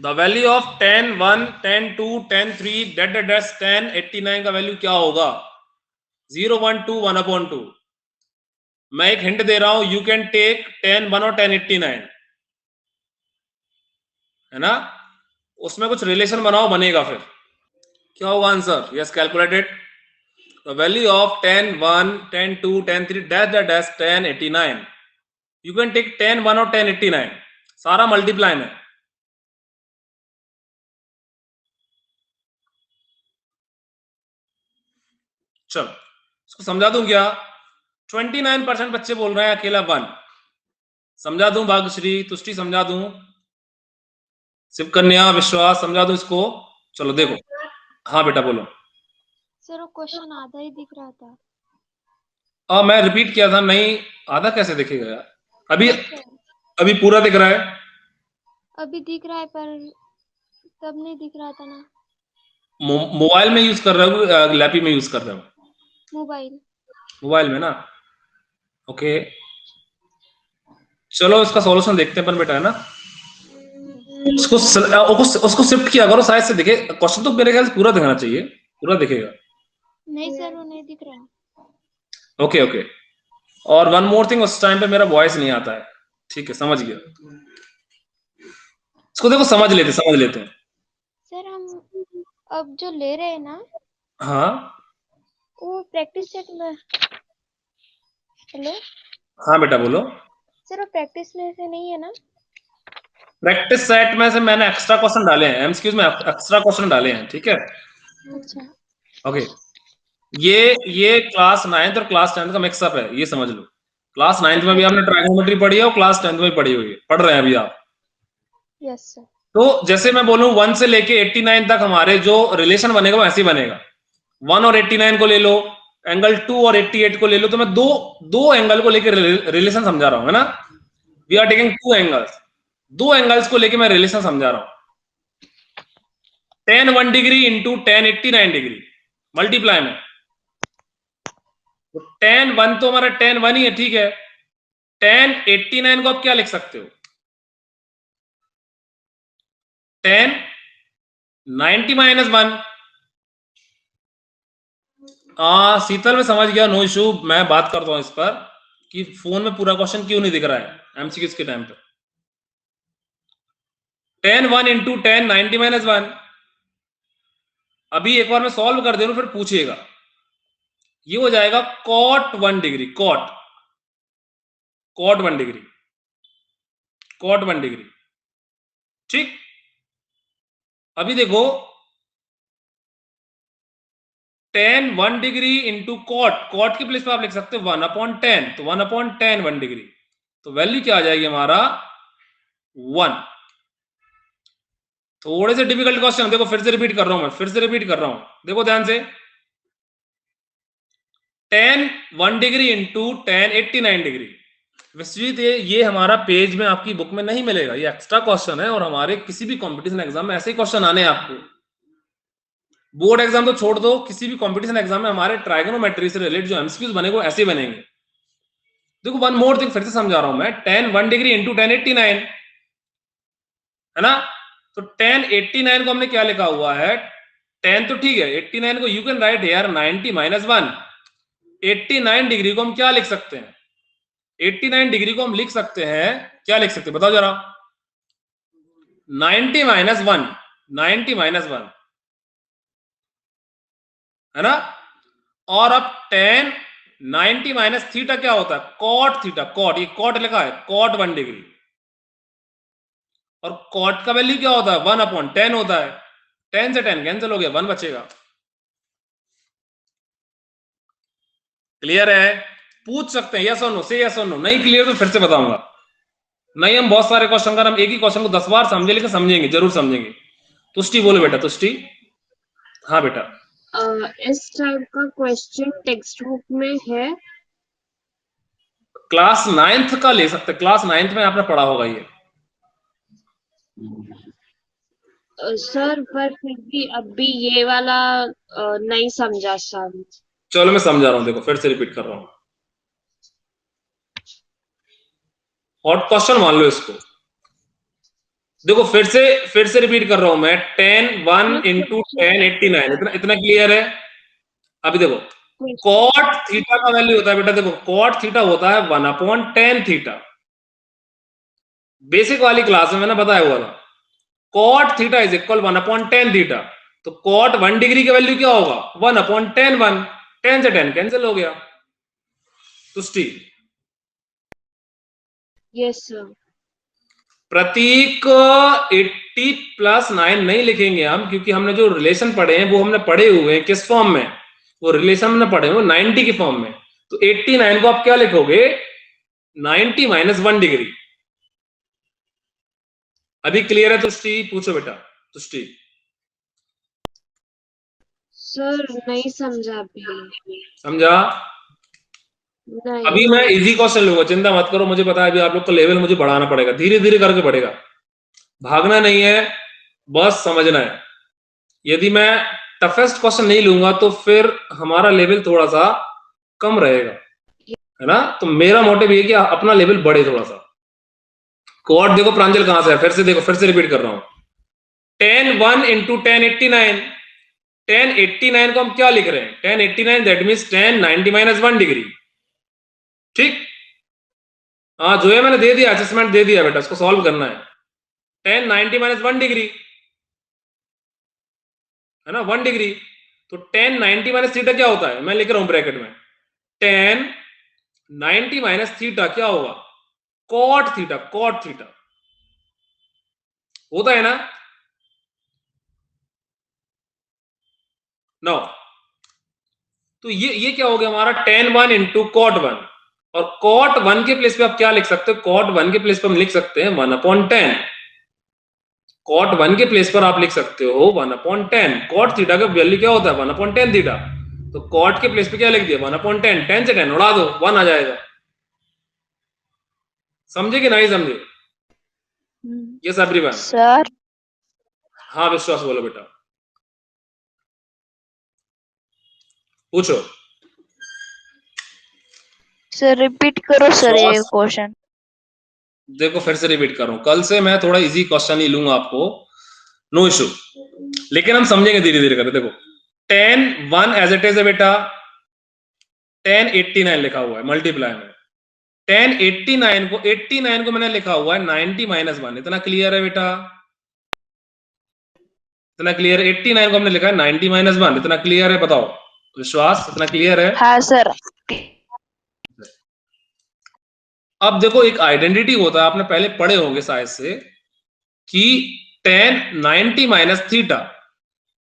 the value of tan 1, tan 2, tan 3 dash tan 89 का वैल्यू क्या होगा, 0, 1, 2, 1/2। मैं एक हिंट दे रहा हूं, यू कैन टेक tan 1 और tan 89, है ना, उसमें कुछ रिलेशन बनाओ, बनेगा फिर क्या होगा answer. Yes calculated the value of tan 1, tan 2, tan 3 dash tan 89, you can take tan 1 और tan 89, सारा मल्टीप्लाई में। चलो इसको समझा दूं क्या? 29% बच्चे बोल रहे हैं अकेला 1। समझा दूं भाग्यश्री, तुष्टि समझा दूं, शिव कन्या, विश्वास समझा दूं इसको? चलो देखो। हाँ बेटा बोलो। सर वो क्वेश्चन आधा ही दिख रहा था। मैं रिपीट किया था। नहीं, आधा कैसे दिखेगा यार? अभी हाँ सर, अभी पूरा दिख रहा है। अभी दिख रहा है पर तब नहीं दिख रहा था ना। मोबाइल में यूज कर रहे हो, लैपी में यूज कर रहे हो? मोबाइल। मोबाइल में ना, ओके। चलो इसका सॉल्यूशन देखते हैं अपन बेटा, है ना। उसको शिफ्ट किया करो, शायद से दिखे। क्वेश्चन तो मेरे ख्याल से पूरा दिखना चाहिए, पूरा दिखेगा। नहीं सर, वो नहीं दिख रहा। Okay okay. और वन मोर थिंग, उस टाइम पे मेरा वॉइस नहीं आता है। ठीक है, समझ गया। इसको देखो, समझ लेते हैं। सर हम अब जो ले रहे हैं ना, हाँ वो प्रैक्टिस सेट में। हेलो हाँ बेटा बोलो। सर, वो प्रैक्टिस में से नहीं है ना? प्रैक्टिस सेट में से मैंने एक्स्ट्रा क्वेश्चन डाले हैं, एमसीक्यूज में एक्स्ट्रा क्वेश्चन डाले हैं, ठीक है। अच्छा। ओके, ये क्लास 9th और क्लास 10th का मिक्सअप है, ये समझ लो। क्लास 9th में भी आपने ट्राइगोनोमेट्री पढ़ी है और क्लास 10th में भी पढ़ी हुई है, पढ़ रहे हैं अभी आप। Yes sir. तो जैसे मैं बोलूं 1 से लेके 89 तक हमारे जो रिलेशन बनेगा वो ऐसे ही बनेगा। 1 और 89 को ले लो, एंगल 2 और 88 को ले लो। तो मैं दो एंगल को लेके रिलेशन समझा रहा हूं, है ना। We are taking 2 angles, 2 angles को लेके मैं रिलेशन समझा रहा हूं। tan 1 degree into tan 89 degree multiply में। तो tan 1 तो हमारा tan 1 ही है, ठीक है। tan 89 को आप क्या लिख सकते हो? tan 90 minus 1। शीतल में समझ गया, नो इशू। मैं बात करता हूं इस पर कि फोन में पूरा क्वेश्चन क्यों नहीं दिख रहा है एमसीक्यूज के टाइम पे। tan 1 into tan 90 minus 1। अभी एक बार मैं सॉल्व कर दे रहा हूं, फिर पूछिएगा। ये हो जाएगा cot 1 degree, cot 1 degree, cot 1 degree, ठीक। अभी देखो, tan 1 डिग्री इंटू कॉट की प्लेस पे आप लिख सकते हो 1/10। तो 1/10 1 डिग्री, तो वैल्यू क्या आ जाएगी हमारा 1। थोड़े से डिफिकल्ट क्वेश्चन देखो, फिर से रिपीट कर रहा हूं, देखो ध्यान से। tan 1 degree into tan 89 degree. Vishwajeet, ये हमारा पेज में आपकी बुक में नहीं मिलेगा, ये एक्स्ट्रा क्वेश्चन है। और हमारे किसी भी कंपटीशन एग्जाम में ऐसे ही क्वेश्चन आने हैं आपको। बोर्ड एग्जाम तो छोड़ दो, किसी भी कंपटीशन एग्जाम में हमारे ट्राइगोनोमेट्री से रिलेटेड जो एमसीक्यूज बनेंगे ऐसे ही बनेंगे। देखो वन मोर थिंग, फिर से समझा रहा हूं मैं। tan 1 डिग्री इंटू tan 89, है ना। तो tan 89 को हमने क्या लिखा हुआ है? tan तो ठीक है, 89 को you can write here 90 minus 1। 89 degree को हम क्या लिख सकते हैं? 89 डिग्री को हम लिख सकते हैं, क्या लिख सकते हैं बताओ जरा? 90 माइनस 1, 90 माइनस 1, है ना। और अब tan 90 माइनस थीटा क्या होता है? cot थीटा, cot, ये cot लिखा है, cot 1 डिग्री। और cot का वैल्यू क्या होता है? 1/10 होता है। 10 से 10 कैंसिल हो गया, 1 बचेगा। क्लियर है? पूछ सकते हैं यस और नो, से यस और नो। नहीं क्लियर तो फिर से बताऊंगा। नहीं, हम बहुत सारे क्वेश्चन कर, हम एक ही क्वेश्चन को 10 बार समझे, लेकिन समझेंगे, जरूर समझेंगे। तुष्टि बोलो बेटा, तुष्टि। हाँ बेटा। इस टाइप का क्वेश्चन टेक्स्ट बुक में है? क्लास 9th का ले सकते, क्लास 9th में आपने पढ़ा होगा ये। सर पर फिर भी अभी ये वाला नहीं समझा सर। चलो मैं समझा रहा हूं, देखो फिर से रिपीट कर रहा हूं। और क्वेश्चन मान लो इसको, देखो फिर से रिपीट कर रहा हूं मैं। tan 1 इंटू tan 89, इतना क्लियर है? अभी देखो, cot थीटा का वैल्यू होता है बेटा, देखो cot थीटा होता है 1/10 थीटा। बेसिक वाली क्लास में मैंने बताया हुआ था, cot theta is equal 1/10 theta. तो cot 1 डिग्री की वैल्यू क्या होगा? 1/10 1। 10 से 10 कैंसिल हो गया। Tushti? Yes sir. Prateek 80 plus 9 नहीं लिखेंगे हम, क्योंकि हमने जो रिलेशन पढ़े हैं वो हमने पढ़े हुए हैं किस फॉर्म में? वो रिलेशन में पढ़े हो 90 की फॉर्म में, तो 89 को आप क्या लिखोगे 90 माइनस 1 डिग्री। अभी क्लियर है तुष्टि? पूछो बेटा तुष्टि। सर नहीं समझा अभी। समझा? नहीं। अभी मैं इजी क्वेश्चन लूंगा, चिंता मत करो, मुझे पता है अभी आप लोग का लेवल मुझे बढ़ाना पड़ेगा, धीरे धीरे करके बढ़ेगा, भागना नहीं है, बस समझना है। यदि मैं टफेस्ट क्वेश्चन नहीं लूंगा तो फिर हमारा लेवल थोड़ा सा कम रहेगा, है ना? तो मेरा मोटिव ये कि अपना लेवल बढ़े थोड़ा सा। कोड देखो प्रांजल कहां से है, फिर से देखो, फिर से रिपीट कर रहा हूं। 10 1 इंटू 1089, 1089 को हम क्या लिख रहे हैं 1089, दैट मीन्स 10 90 माइनस 1 डिग्री। ठीक, हाँ जो है मैंने दे दिया, असेसमेंट दे दिया बेटा, इसको सॉल्व करना है। 10 90 माइनस 1 डिग्री है ना, 1 डिग्री। तो 10 90 माइनस थीटा क्या होता है, मैं लिख रहा हूं ब्रैकेट में, 10 90 माइनस थीटा क्या होगा, कॉट थीटा, कॉट थीटा होता है ना। नो, तो ये क्या हो गया हमारा 10 1 इंटू कॉट 1, और कॉट 1 के प्लेस पे आप क्या लिख सकते हो, कॉट 1 के प्लेस पे हम लिख सकते हैं 1/10। कॉट 1 के प्लेस पर आप लिख सकते हो 1/10। कॉट थीटा का वैल्यू क्या होता है 1/10 थीटा, तो कॉट के प्लेस पे क्या लिख दिया 1/10, 10 से 10 उड़ा दो 1 आ जाएगा। समझे कि नहीं समझे? Yes everyone? सर हाँ विश्वास बोलो बेटा, पूछो। सर रिपीट करो सर ये विश्वास, क्वेश्चन। देखो फिर से रिपीट कर रहा हूं, कल से मैं थोड़ा इजी क्वेश्चन ही लूंगा आपको, नो इशू, लेकिन हम समझेंगे धीरे धीरे करके। देखो 10 1 एज इट इज है बेटा, 1089 लिखा हुआ है मल्टीप्लाई में, 89 को मैंने लिखा हुआ है 90 माइनस 1। इतना क्लियर है बेटा? इतना क्लियर है? 89 को हमने लिखा है 90 माइनस 1, इतना क्लियर है? बताओ विश्वास, इतना क्लियर है? हाँ सर। अब देखो एक आइडेंटिटी होता है, आपने पहले पढ़े होंगे शायद से, कि 10 90 माइनस थीटा,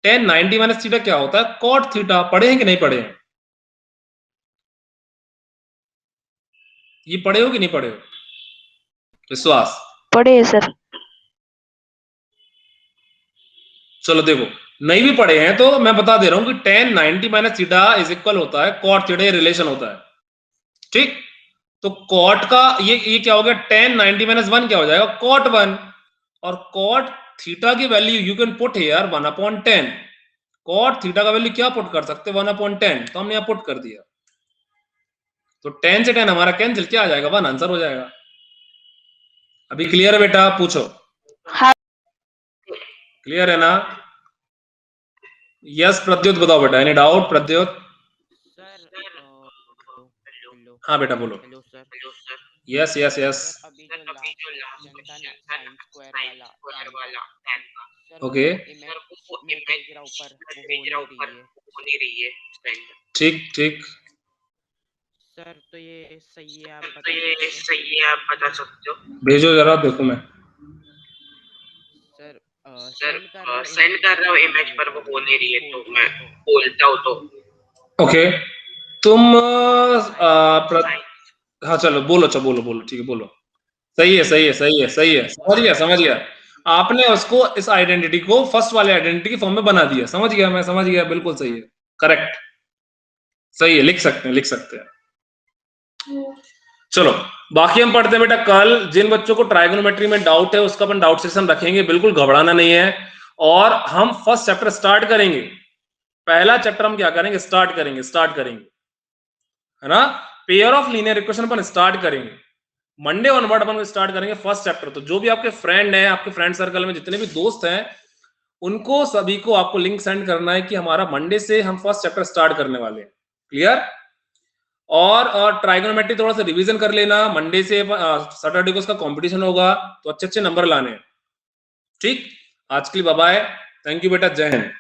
10 90 माइनस थीटा क्या होता है, कॉट थीटा। पढ़े हैं कि नहीं पढ़े हैं? ये पढ़े हो कि नहीं पढ़े हो विश्वास? पढ़े सर। चलो देखो, नहीं भी पढ़े हैं तो मैं बता दे रहा हूं कि 10 90 माइनस थीटा इज इक्वल होता है कॉट थीटा, रिलेशन होता है। ठीक, तो कॉट का ये क्या हो गया 10 90 माइनस 1 क्या हो जाएगा कॉट 1, और कॉट थीटा की value you can put here 1/10। Cot theta का वैल्यू क्या पुट कर सकते 1/10, तो हमने यहां पुट कर दिया, तो 10 से 10 हमारा कैंसिल, क्या आ जाएगा 1, आंसर हो जाएगा। अभी क्लियर है बेटा? पूछो। हाँ क्लियर है ना? यस प्रद्युत बताओ बेटा, एनी डाउट प्रद्युत? हाँ बेटा बोलो। Hello sir. Yes yes yes. Sir अभी जो लास्ट क्वेश्चन था ना साइन स्क्वायर वाला सर ओके, वो इमेज मैं भेज रहा ऊपर वो हो नहीं रही है ठीक ठीक। सर, तो ये सही है आप बता सकते हो? भेजो जरा देखो मैं। सर सेंड कर रहा हूँ इमेज पर वो हो नहीं रही है, तो मैं बोलता हूँ तो। ओके, तुम हाँ चलो बोलो, चलो बोलो बोलो, ठीक है बोलो। सही है सही है सही है सही है, समझ गया समझ गया। आपने उसको इस आइडेंटिटी को फर्स्ट वाले आइडेंटिटी की फॉर्म में बना दिया, समझ गया मैं, समझ गया, बिल्कुल सही है, करेक्ट, सही है, लिख सकते हैं लिख सकते हैं। चलो बाकी हम पढ़ते हैं बेटा कल। जिन बच्चों को ट्राइगोनोमेट्री में डाउट है उसका अपन डाउट सेशन रखेंगे, बिल्कुल घबराना नहीं है। और हम फर्स्ट चैप्टर स्टार्ट करेंगे, पहला चैप्टर हम क्या करेंगे स्टार्ट करेंगे, है ना? Pair of linear equation upon start करेंगे मंडे ऑनवर्ड, अपन स्टार्ट करेंगे फर्स्ट चैप्टर। तो जो भी आपके फ्रेंड हैं, आपके फ्रेंड सर्कल में जितने भी दोस्त हैं, उनको सभी को आपको लिंक सेंड करना है कि हमारा मंडे से हम फर्स्ट चैप्टर स्टार्ट करने वाले हैं। क्लियर? और ट्राइगोनोमेट्री थोड़ा सा रिवीजन कर लेना, मंडे से सैटरडे को उसका कंपटीशन होगा, तो अच्छे अच्छे नंबर लाने हैं। ठीक, आज के लिए बाय बाय, थैंक यू बेटा, जय हिंद।